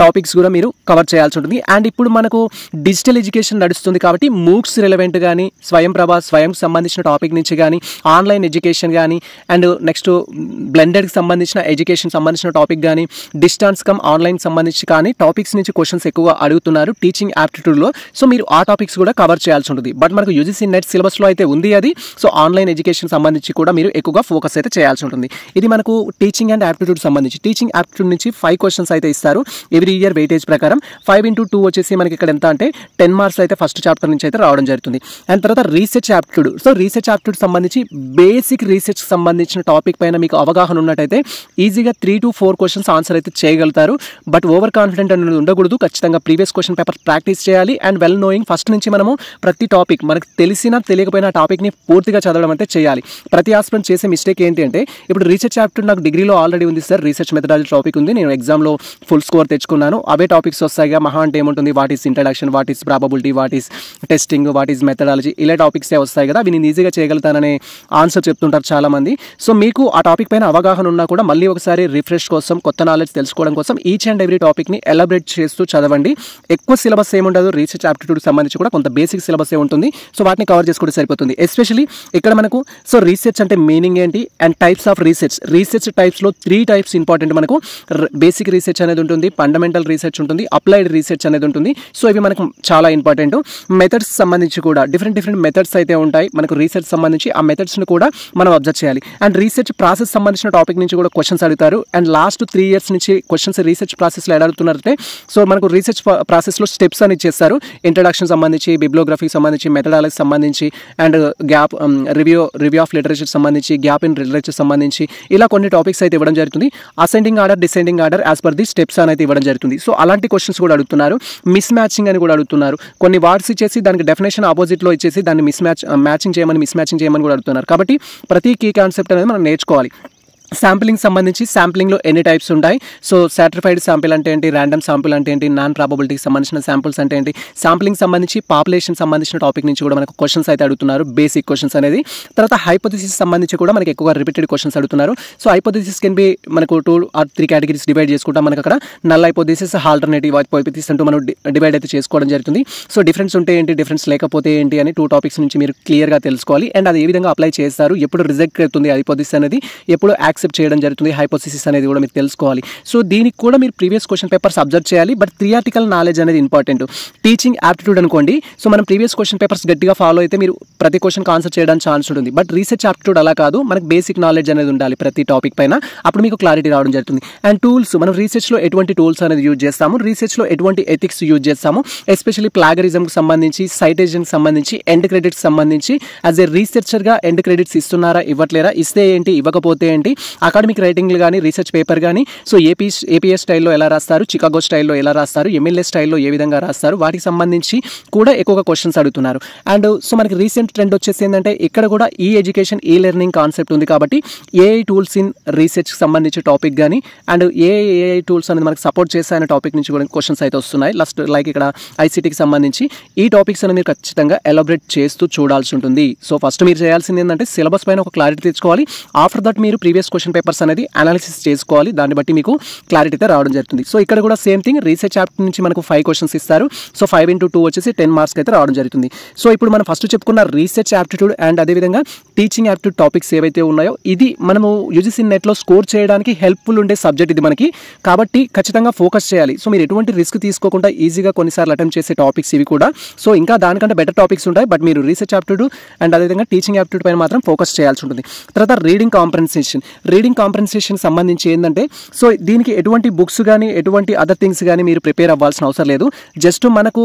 టాపిక్స్ కూడా మీరు కవర్ చేయాల్సి ఉంటుంది. అండ్ ఇప్పుడు మనకు డిజిటల్ ఎడ్యుకేషన్ నడుస్తుంది కాబట్టి మూక్స్ రిలవెంట్ కానీ, స్వయం సంబంధించిన టాపిక్ నుంచి కానీ, ఆన్లైన్ ఎడ్యుకేషన్ కానీ అండ్ నెక్స్ట్ బ్లెండెడ్కి సంబంధించిన ఎడ్యుకేషన్ సంబంధించిన టాపిక్ కానీ, డిస్టెన్స్ కమ్ ఆన్లైన్ సంబంధించి కానీ టాపిక్స్ నుంచి క్వశ్చన్స్ ఎక్కువగా అడుగుతున్నారు టీచింగ్ యాప్టిట్యూడ్లో. సో మీరు ఆ టాపిక్స్ కూడా కవర్ చేయాల్సి ఉంటుంది. బట్ మనకు యూజీసీ నెట్ సిలబస్లో అయితే ఉంది అది. సో ఆన్లైన్ ఎడ్యుకేషన్ సంబంధించి కూడా మీరు ఎక్కువగా ఫోకస్ అయితే చేయాల్సి ఉంటుంది. ఇది మనకు టీచింగ్ అండ్ యాప్టిట్యూడ్ సంబంధించి. టీచింగ్ యాప్టిట్యూడ్ నుంచి 5 క్వశ్చన్స్ అయితే ఇస్తారు ఎవ్రీ ఇయర్ వెయిటేజ్ ప్రకారం. 5x2 వచ్చేసి మనకి ఇక్కడ ఎంత అంటే 10 మార్క్స్ అయితే ఫస్ట్ చాప్టర్ నుంచి అయితే రావడం జరుగుతుంది. అండ్ తర్వాత research aptitude. So research aptitude సంబంధించి బేసిక్ రీసెర్చ్ సంబంధించిన టాపిక్ పైన మీకు అవగాహన ఉన్నట్టయితే ఈజీగా 3 to 4 క్వశ్చన్స్ ఆన్సర్ అయితే చేయగలుగుతారు. బట్ ఓవర్ కాన్ఫిడెంట్ అనేది ఉండకూడదు. ఖచ్చితంగా ప్రీవియస్ క్వశ్చన్ పేపర్ ప్రాక్టీస్ చేయాలి అండ్ వెల్ నోయింగ్ ఫస్ట్ నుంచి మనము ప్రతి టాపిక్ మనకు తెలిసినా తెలియకపోయినా టాపిక్ని పూర్తిగా చదవడం అయితే చేయాలి. ప్రతి ఆస్పిరెంట్ చేసే మిస్టేక్ ఏంటి అంటే ఇప్పుడు రీసెర్చ్ యాప్టిట్యూడ్ నాకు డిగ్రీలో ఆల్రెడీ ఉంది సార్, రీసెర్చ్ మెథడాలజీ టాపిక్ ఉంది, నేను ఎగ్జామ్లో ఫుల్ స్కోర్ తెచ్చుకున్నాను, అవే టాపిక్స్ వస్తాయిగా, మహా అంటే ఏముంటుంది, what is introduction, what is probability, what is testing, what is methodology, ఇలా టాపిక్సే వస్తాయి కదా, అవి నేను ఈజీగా చేయగలుగుతాననే ఆన్సర్ చెప్తుంటారు చాలామంది. సో మీకు ఆ టాపిక్ పైన అవగాహన ఉన్నా కూడా మళ్ళీ ఒకసారి రిఫ్రెష్ కోసం, కొత్త నాలెడ్జ్ తెలుసుకోవడం కోసం ఈచ్ అండ్ ఎవ్రీ టాపిక్ని ఎలాబరేట్ చేస్తూ చదవండి. ఎక్కువ సిలబస్ ఏముండదు, రీసెర్చ్ యాప్టిట్యూడ్కి సంబంధించి కూడా కొంత బేసిక్ సిలబస్ ఉంటుంది. సో వాటిని కవర్ చేసుకుంటే సరిపోతుంది. ఎస్పెషల్లీ ఇక్కడ మనకు సో రీసెర్చ్ అంటే మీనింగ్ ఏంటి అండ్ టైప్స్ ఆఫ్ రీసెర్చ్ టైప్స్లో 3 టైప్స్ ఇంపార్టెంట్ మనకు. బేసిక్ రీసెర్చ్ అనేది ఉంటుంది, ఫండమెంటల్ రీసెర్చ్ ఉంటుంది, అప్లైడ్ రీసెర్చ్ అనేది ఉంటుంది. సో ఇవి మనకు చాలా ఇంపార్టెంట్. మెథడ్స్ సంబంధించి కూడా డిఫరెంట్ మెథడ్స్ అయితే ఉంటాయి మనకు రీసెర్చ్ సంబంధించి. ఆ మెథడ్స్ని కూడా మనం అబ్జర్వ్ చేయాలి. అండ్ రీసెర్చ్ ప్రాసెస్ సంబంధించిన టాపిక్ నుంచి కూడా క్వశ్చన్స్ అడుగుతారు. అండ్ లాస్ట్ 3 years నుంచి క్వశ్చన్స్ రీసెర్చ్ ప్రాసెస్లో ఎలా అడుగుతున్నారంటే సో మనకు రీసెర్చ్ ప్రాసెస్లో స్టెప్స్ అని ఇచ్చేస్తారు. ఇంట్రడక్షన్ సంబంధించి, బిబ్లియోగ్రఫీకి సంబంధించి, మెథడాలజీ సంబంధించి and gap review of literature సంబంధించి, గ్యాప్ ఇన్ లిటరేచర్ సంబంధించి ఇలా కొన్ని టాపిక్స్ అయితే ఇవ్వడం జరుగుతుంది. Ascending order, descending order as per the steps అనేది ఇవ్వడం జరుగుతుంది. సో అలాంటి క్వశ్చన్స్ కూడా అడుగుతున్నారు. మిస్ మ్యాచింగ్ అని కూడా అడుగుతున్నారు. కొన్ని వర్డ్స్ ఇచ్చేసి దానికి డెఫినేషన్ ఆపోజిట్లో ఇచ్చేసి దాన్ని మ్యాచింగ్ చేయమని కూడా అడుగుతున్నారు. కాబట్టి ప్రతి కీ కాన్సెప్ట్ అనేది మనం నేర్చుకోవాలి. శాంప్లింగ్ సంబంధించి శాంప్లింగ్లో ఎన్ని టైప్స్ ఉంటాయి, సో సాటిస్ఫైడ్ శాంపిల్ అంటే ఏంటి, ర్యాండమ్ శాంపిల్ అంటే ఏంటి, నాన్ ప్రాబబిలిటీకి సంబంధించిన శాంపిల్స్ అంటే ఏంటి, శాంప్లింగ్ సంబంధించి పాపులేషన్ సంబంధించిన టాపిక్ నుంచి కూడా మనకు క్వశ్చన్స్ అయితే అడుగుతున్నారు, బేసిక్ క్వశ్చన్స్ అనేది. తర్వాత హైపోథిసిస్ సంబంధించి కూడా మనకి ఎక్కువగా రిపీటెడ్ క్వశ్చన్స్ అడుగుతున్నారు. సో హైపోథిసిస్ కెన్ బి మనకు 2 or 3 కేటగిరీస్ డివైడ్ చేసుకుంటాం. మనకు అక్కడ నల్ హైపోథిసిస్, ఆల్టర్నేటివ్ హైపోథిసిస్ అంటూ మనం డివైడ్ అయితే చేసుకోవడం జరుగుతుంది. సో డిఫరెన్స్ ఉంటే ఏంటి, డిఫరెన్స్ లేకపోతే ఏంటి అని 2 టాపిక్స్ నుంచి మీరు క్లియర్గా తెలుసుకోవాలి. అండ్ అది ఏ విధంగా అప్లై చేస్తారు, ఎప్పుడు రిజెక్ట్ అవుతుంది హైపోథిసిస్ అనేది, ఎప్పుడు యాక్సెప్ట్ చేయడం జరుగుతుంది హైపోథిసిస్ అనేది కూడా మీరు తెలుసుకోవాలి. సో దీనికి కూడా మీరు ప్రీవియస్ క్వశ్చన్ పేపర్స్ అబ్జర్వ్ చేయాలి. బట్ థియరిటికల్ నాలెడ్జ్ అనేది ఇంపార్టెంట్. టీచింగ్ యాప్టిట్యూడ్ అనుకోండి, సో మనం ప్రీవియస్ క్వశ్చన్ పేపర్స్ గట్టిగా ఫాలో అయితే మీరు ప్రతి క్వశ్చన్కి ఆన్సర్ చేయడానికి ఛాన్స్ ఉంటుంది. బట్ రీసెర్చ్ యాప్టిట్యూడ్ అలా కాదు, మనకు బేసిక్ నాలెడ్జ్ అనేది ఉండాలి ప్రతి టాపిక్ పైన, అప్పుడు మీకు క్లారిటీ రావడం జరుగుతుంది. అండ్ టూల్స్, మనం రీసెర్చ్లో ఎటువంటి టూల్స్ అనేది యూజ్ చేస్తాము, రీసెర్చ్లో ఎటువంటి ఎథిక్స్ యూజ్ చేస్తాము, ఎస్పెషల్లీ ప్లాగరిజంకి సంబంధించి, సైటేషన్కి సంబంధించి, ఎండ్ క్రెడిట్స్ సంబంధించి యాజ్ ఏ రీసెర్చర్గా ఎండ్ క్రెడిట్స్ ఇస్తున్నారా ఇవ్వట్లేరా, ఇస్తే ఏంటి, ఇవ్వకపోతే ఏంటి, అకాడమిక్ రైటింగ్లు కానీ, రీసెర్చ్ పేపర్ కానీ, సో ఏపీఎస్ స్టైల్లో ఎలా రాస్తారు, చికాగో స్టైల్లో ఎలా రాస్తారు, ఎంఎల్ఏ స్టైల్లో ఏ విధంగా రాస్తారు, వాటికి సంబంధించి కూడా ఎక్కువగా క్వశ్చన్స్ అడుగుతున్నారు. అండ్ సో మనకి రీసెంట్ ట్రెండ్ వచ్చేసి ఏంటంటే ఇక్కడ కూడా ఈ ఎడ్యుకేషన్, ఈ లెర్నింగ్ కాన్సెప్ట్ ఉంది కాబట్టి ఏఐ టూల్స్ ఇన్ రీసెర్చ్కి సంబంధించి టాపిక్ కానీ అండ్ ఏఐ టూల్స్ అనేది మనకు సపోర్ట్ చేసే టాపిక్ నుంచి కూడా క్వశ్చన్స్ అయితే వస్తున్నాయి. లైక్ ఇక్కడ ఐసీటీకి సంబంధించి ఈ టాపిక్స్ అనేది మీరు ఖచ్చితంగా ఎలాబరేట్ చేస్తూ చూడాల్సి ఉంటుంది. సో ఫస్ట్ మీరు చేయాల్సింది ఏంటంటే సిలబస్ పైన ఒక క్లారిటీ తెచ్చుకోవాలి. ఆఫ్టర్ దట్ మీరు ప్రీవియస్ క్వశ్చన్ పేపర్స్ అనేది అనాలిసిస్ చేసుకోవాలి. దాన్ని బట్టి మీకు క్లారిటీ అయితే రావడం జరుగుతుంది. సో ఇక్కడ కూడా సేమ్ థింగ్, రీసెర్చ్ చాప్టర్ నుంచి మనకు 5 క్వశ్చన్స్ ఇస్తారు. సో 5x2 వచ్చేసి 10 మార్క్స్ అయితే రావడం జరుగుతుంది. సో ఇప్పుడు మనం ఫస్ట్ చెప్పుకున్న రీసెర్చ్ యాప్టిట్యూడ్ అండ్ అదేవిధంగా టీచింగ్ యాప్టిట్యూడ్ టాపిక్స్ ఏవైతే ఉన్నాయో ఇది మనము యూజీసీ నెట్లో స్కోర్ చేయడానికి హెల్ప్ఫుల్ ఉండే సబ్జెక్ట్ ఇది మనకి. కాబట్టి ఖచ్చితంగా ఫోకస్ చేయాలి. సో మీరు ఎటువంటి రిస్క్ తీసుకోకుండా ఈజీగా కొన్నిసార్లు అటెంప్ట్ చేసే టాపిక్స్ ఇవి కూడా. సో ఇంకా దానికంటే బెటర్ టాపిక్స్ ఉంటాయి. బట్ మీరు రీసెర్చ్ యాప్టిట్యూడ్ అండ్ అదేవిధంగా టీచింగ్ యాప్టిట్యూడ్ పైన మాత్రం ఫోకస్ చేయాల్సి ఉంటుంది. తర్వాత రీడింగ్ కాంప్రహెన్షన్ సంబంధించి ఏంటంటే సో దీనికి ఎటువంటి బుక్స్ కానీ ఎటువంటి అదర్ థింగ్స్ కానీ మీరు ప్రిపేర్ అవ్వాల్సిన అవసరం లేదు. జస్ట్ మనకు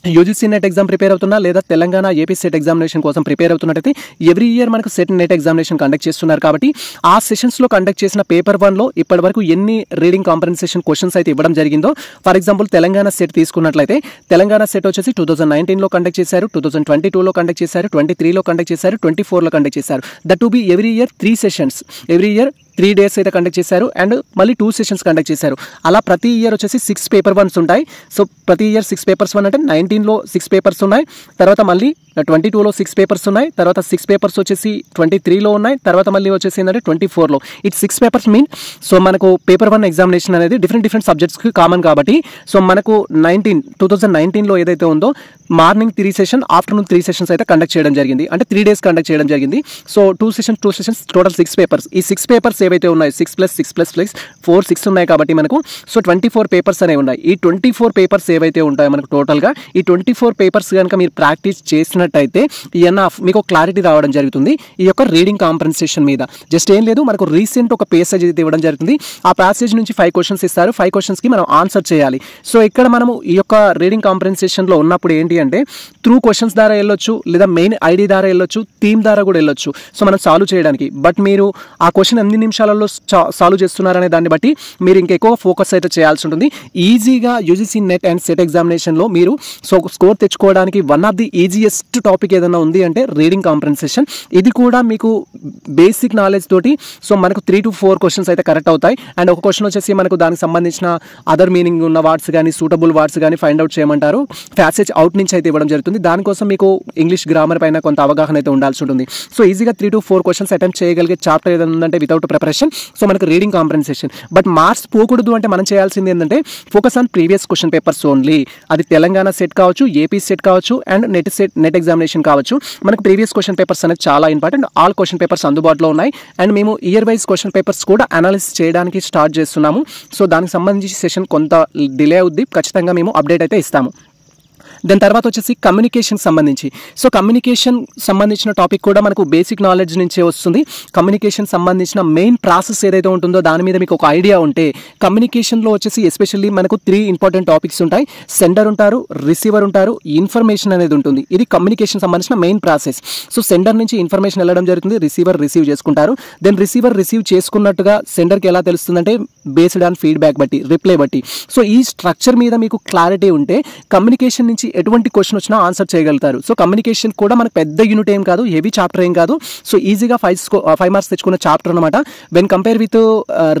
యూజీసీ నెట్ ఎగ్జామ్ ప్రిపేర్ అవుతున్నా లేదా తెలంగాణ ఏపీ సెట్ ఎగ్జామినేషన్ కోసం ప్రిపేర్ అవుతున్నట్టయితే ఎవ్రీ ఇయర్ మనకు సెట్ నెట్ ఎగ్జామినేషన్ కండక్ట్ చేస్తున్నారు కాబట్టి ఆ సెషన్స్లో కండక్ట్ చేసిన పేపర్ 1లో ఇప్పటి వరకు ఎన్ని రీడింగ్ కాంప్రహెన్షన్ క్వశ్చన్స్ అయితే ఇవ్వడం జరిగిందో, ఫర్ ఎగ్జాంపుల్ తెలంగాణ సెట్ తీసుకున్నట్లయితే తెలంగాణ సెట్ వచ్చేసి 2019లో కండక్ట్ చేశారు, 2022లో కండక్ట్ చేశారు, 23లో కండక్ట్ చేశారు, 24లో కండక్ట్ చేశారు. That to be every year 3 sessions, every year 3 days అయితే కండక్ట్ చేశారు అండ్ మళ్ళీ 2 సెషన్స్ కండక్ట్ చేశారు. అలా ప్రతి ఇయర్ వచ్చేసి 6 పేపర్ 1s ఉంటాయి. సో ప్రతి ఇయర్ 6 పేపర్స్ 1 అంటే 19లో 6 పేపర్స్ ఉన్నాయి, తర్వాత మళ్ళీ 22లో 6 పేపర్స్ ఉన్నాయి, తర్వాత 6 పేపర్స్ వచ్చేసి 23లో ఉన్నాయి, తర్వాత మళ్ళీ వచ్చేసి ఏంటంటే 24లో. ఇట్స్ 6 పేపర్స్ మీన్ సో మనకు పేపర్ 1 ఎగ్జామినేషన్ అనేది డిఫరెంట్ సబ్జెక్ట్స్కి కామన్ కాబట్టి సో మనకు 2019లో ఏదైతే ఉందో మార్నింగ్ 3 సెషన్, ఆఫ్టర్నూన్ 3 సెషన్స్ అయితే కండక్ట్ చేయడం జరిగింది. అంటే 3 days కండక్ట్ చేయడం జరిగింది. So 2 sessions total 6 papers. ఈ 6 పేపర్స్ ఏవైతే ఉన్నాయి 6+6+6 ఉన్నాయి కాబట్టి మనకు సో 24 పేపర్స్ అనేవి ఉన్నాయి. ఈ 24 పేపర్స్ ఏవైతే ఉంటాయో మనకు టోటల్గా ఈ 24 పేపర్స్ కనుక మీరు ప్రాక్టీస్ చేసినట్టయితే ఎనఫ్ మీకు క్లారిటీ రావడం జరుగుతుంది ఈ యొక్క రీడింగ్ కాంప్రహెన్షన్ మీద. జస్ట్ ఏం లేదు, మనకు రీసెంట్ ఒక పేసేజ్ అయితే ఇవ్వడం జరుగుతుంది. ఆ ప్యాసేజ్ నుంచి 5 క్వశ్చన్స్ ఇస్తారు. 5 క్వశ్చన్స్కి మనం ఆన్సర్ చేయాలి. సో ఇక్కడ మనము ఈ యొక్క రీడింగ్ కాంప్రహెన్షన్లో ఉన్నప్పుడు ఏంటి అంటే త్రూ క్వశ్చన్స్ ద్వారా వెళ్ళొచ్చు, లేదా మెయిన్ ఐడి ద్వారా వెళ్ళొచ్చు, థీమ్ ద్వారా కూడా వెళ్ళొచ్చు. సో మనం సాల్వ్ చేయడానికి బట్ మీరు ఆ క్వశ్చన్ ఎన్ని నిమిషాలలో సాల్వ్ చేస్తున్నారనే దాన్ని బట్టి మీరు ఇంకెక్కువ ఫోకస్ అయితే చేయాల్సి ఉంటుంది. ఈజీగా యూజీసీ నెట్ అండ్ సెట్ ఎగ్జామినేషన్లో మీరు సో స్కోర్ తెచ్చుకోవడానికి one of the easiest topic ఏదైనా ఉంది అంటే రీడింగ్ కాంప్రహెన్షన్. ఇది కూడా మీకు బేసిక్ నాలెడ్జ్ తోటి సో మనకు 3 to 4 క్వశ్చన్స్ అయితే కరెక్ట్ అవుతాయి. అండ్ ఒక క్వశ్చన్ వచ్చేసి మనకు దానికి సంబంధించిన అదర్ మీనింగ్ ఉన్న వర్డ్స్ కానీ సూటబుల్ వర్డ్స్ కానీ ఫైండ్ అవుట్ చేయమంటారు. ప్యాసేజ్ అవుట్ నుంచి అయితే ఇవ్వడం జరుగుతుంది. దానికోసం మీకు ఇంగ్లీష్ గ్రామర్ పైన కొంత అవగాహన అయితే ఉండాల్సి ఉంటుంది. సో ఈజీగా 3 to 4 క్వశ్చన్స్ అటెంప్ట్ చేయగలిగే చాప్టర్ ఏదైనా ఉందంటే వితౌట్ ప్రిపరేషన్ సో మనకు రీడింగ్ కాంప్రహెన్షన్. బట్ మార్క్స్ పోకూడదు అంటే మనం చేయాల్సింది ఏంటంటే focus on previous question papers only. అది తెలంగాణ సెట్ కావచ్చు, ఏపీ సెట్ కావచ్చు అండ్ నెట్ ఎగ్జామినేషన్ కావచ్చు. మనకు ప్రీవియస్ క్వశ్చన్ పేపర్స్ అనేది చాలా ఇంపార్టెంట్. ఆల్ క్వశ్చన్ పేపర్స్ అందుబాటులో ఉన్నాయి అండ్ మేము ఇయర్ వైజ్ క్వశ్చన్ పేపర్స్ కూడా అనాలిసిస్ చేయడానికి స్టార్ట్ చేస్తున్నాము. సో దానికి సంబంధించి సెషన్ కొంత డిలే అవుద్ది, ఖచ్చితంగా మేము అప్డేట్ అయితే ఇస్తాము. దాని తర్వాత వచ్చేసి కమ్యూనికేషన్ సంబంధించి సో కమ్యూనికేషన్ సంబంధించిన టాపిక్ కూడా మనకు బేసిక్ నాలెడ్జ్ నుంచే వస్తుంది. కమ్యూనికేషన్ సంబంధించిన మెయిన్ ప్రాసెస్ ఏదైతే ఉంటుందో దాని మీద మీకు ఒక ఐడియా ఉంటే కమ్యూనికేషన్లో వచ్చేసి ఎస్పెషల్లీ మనకు 3 ఇంపార్టెంట్ టాపిక్స్ ఉంటాయి. సెండర్ ఉంటారు, రిసీవర్ ఉంటారు, ఇన్ఫర్మేషన్ అనేది ఉంటుంది. ఇది కమ్యూనికేషన్ సంబంధించిన మెయిన్ ప్రాసెస్. సో సెండర్ నుంచి ఇన్ఫర్మేషన్ వెళ్ళడం జరుగుతుంది, రిసీవర్ రిసీవ్ చేసుకుంటారు. దెన్ రిసీవర్ రిసీవ్ చేసుకున్నట్టుగా సెండర్కి ఎలా తెలుస్తుందంటే బేస్డ్ ఆన్ ఫీడ్బ్యాక్ బట్టి, రిప్లై బట్టి. సో ఈ స్ట్రక్చర్ మీద మీకు క్లారిటీ ఉంటే కమ్యూనికేషన్ నుంచి ఎటువంటి క్వశ్చన్ వచ్చినా ఆన్సర్ చేయగలుగుతారు. సో కమ్యూనికేషన్ కూడా మనకు పెద్ద యూనిట్ ఏం కాదు, హెవీ చాప్టర్ ఏం కాదు. సో ఈజీగా 5 మార్క్స్ తెచ్చుకున్న చాప్టర్ అనమాట. వెన్ కంపేర్ విత్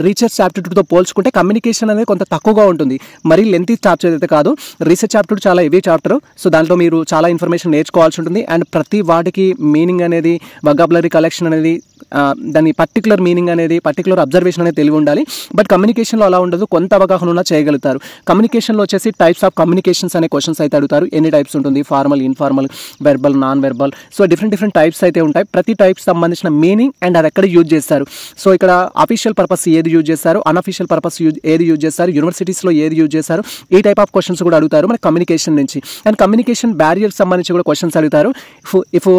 రీసెర్చ్ ఆప్టిట్యూడ్తో పోల్చుకుంటే కమ్యూనికేషన్ అనేది కొంత తక్కువగా ఉంటుంది. మరీ లెంతీ చాప్టర్ అయితే కాదు. రీసెర్చ్ ఆప్టిట్యూడ్ చాలా హెవీ చాప్టర్. సో దాంట్లో మీరు చాలా ఇన్ఫర్మేషన్ నేర్చుకోవాల్సి ఉంటుంది అండ్ ప్రతి వాటికి మీనింగ్ అనేది, వొకాబులరీ కలెక్షన్ అనేది, దాని పర్టికులర్ మీనింగ్ అనేది, పర్టికులర్ అబ్జర్వేషన్ అనేది తెలివి ఉండాలి. బట్ కమ్యూనికేషన్లో అలా ఉండదు, కొంత అవగాహన ఉన్నా చేయగలుగుతారు. కమ్యూనికేషన్లో వచ్చేసి టైప్స్ ఆఫ్ కమ్యూనికేషన్స్ అనే క్వశ్చన్స్ అయితే అడుగుతారు. ఎన్ని టైప్స్ ఉంటుంది, formal, informal, verbal, non verbal. So different types అయితే ఉంటాయి. ప్రతి టైప్స్ సంబంధించిన మీనింగ్ అండ్ అది ఎక్కడ యూజ్ చేస్తారు. సో ఇక్కడ అఫీషియల్ పర్పస్ ఏది యూజ్ చేస్తారు, అన్అఫీషియల్ పర్పస్ ఏది యూజ్ చేస్తారు, యూనివర్సిటీస్లో ఏది యూజ్ చేస్తారు, ఈ టైప్ ఆఫ్ క్వశ్చన్స్ కూడా అడుగుతారు మన కమ్యూనికేషన్ నుంచి. అండ్ కమ్యూనికేషన్ బ్యారియర్స్ సంబంధించి కూడా క్వశ్చన్స్ అడుగుతారు. ఇఫ్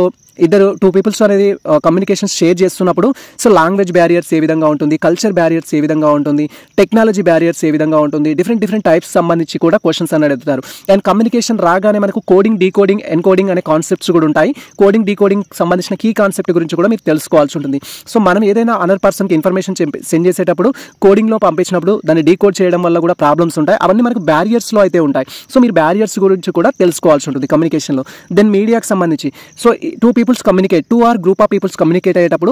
ఇద్దరు 2 పీపుల్స్ అనేది కమ్యూనికేషన్ షేర్ చేస్తున్నప్పుడు సో లాంగ్వేజ్ బ్యారియర్స్ ఏ విధంగా ఉంటుంది, కల్చర్ బ్యారియర్స్ ఏ విధంగా ఉంటుంది, టెక్నాలజీ బ్యారియర్స్ ఏ విధంగా ఉంటుంది, డిఫరెంట్ టైప్స్ సంబంధించి కూడా క్వశ్చన్స్ అనేది అడుగుతారు. అండ్ కమ్యూనికేషన్ రాగానే మనకు కోడింగ్, డీకోడింగ్, ఎన్కోడింగ్ అనే కాన్సెప్ట్స్ కూడా ఉంటాయి. కోడింగ్, డీకోడింగ్ సంబంధించిన కీ కాన్సెప్ట్ గురించి కూడా మీరు తెలుసుకోవాల్సి ఉంటుంది. సో మనం ఏదైనా అనర్ పర్సన్కి ఇన్ఫర్మేషన్ సెండ్ చేసేటప్పుడు కోడింగ్లో పంపించినప్పుడు దాన్ని డీకోడ్ చేయడం వల్ల కూడా ప్రాబ్లమ్స్ ఉంటాయి. అవన్నీ మనకు బ్యారియర్స్లో అయితే ఉంటాయి. సో మీరు బ్యారియర్స్ గురించి కూడా తెలుసుకోవాల్సి ఉంటుంది కమ్యూనికేషన్లో. దెన్ మీడియాకి సంబంధించి so 2 peoples communicate, 2 or group of peoples communicate అయ్యేటప్పుడు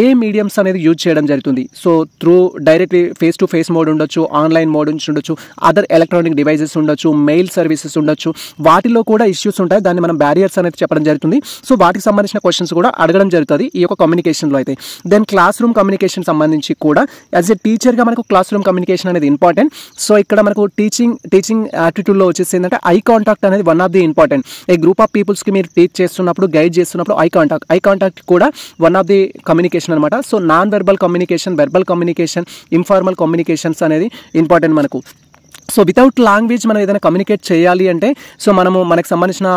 ఏ మీడియమ్స్ అనేది యూజ్ చేయడం జరుగుతుంది. So through directly face to face mode ఉండొచ్చు, ఆన్లైన్ మోడ్ ఉండొచ్చు, అదర్ ఎలక్ట్రానిక్ డివైజెస్ ఉండొచ్చు, మెయిల్ సర్వీసెస్ ఉండొచ్చు. వాటిలో కూడా ఇష్యూస్ ఉంటాయి. దాన్ని మనం బ్యారియర్స్ అనేది చెప్పడం జరుగుతుంది. సో వాటికి సంబంధించిన క్వశ్చన్స్ కూడా అడగడం జరుగుతుంది ఈ యొక్క కమ్యూనికేషన్లో అయితే. దెన్ క్లాస్ రూమ్ కమ్యూనికేషన్ సంబంధించి కూడా యాజ్ ఎ టీచర్గా మనకు క్లాస్ రూమ్ కమ్యూనికేషన్ అనేది ఇంపార్టెంట్. సో ఇక్కడ మనకు టీచింగ్ యాటిట్యూడ్లో వచ్చేసి ఏంటంటే ఐ కాంటాక్ట్ అనేది one of the important. A group of పీపుల్స్కి మీరు టీచ్ చేస్తున్నప్పుడు, గైడ్ చేస్తున్నప్పుడు ఐ కాంటాక్ట్ కూడా వన్ ఆఫ్ ది కమ్యూనికేషన్ అనమాట. So non verbal communication, verbal communication, informal communications అనేది ఇంపార్టెంట్ మనకు. సో వితౌట్ లాంగ్వేజ్ మనం ఏదైనా కమ్యూనికేట్ చేయాలి అంటే సో మనకు సంబంధించిన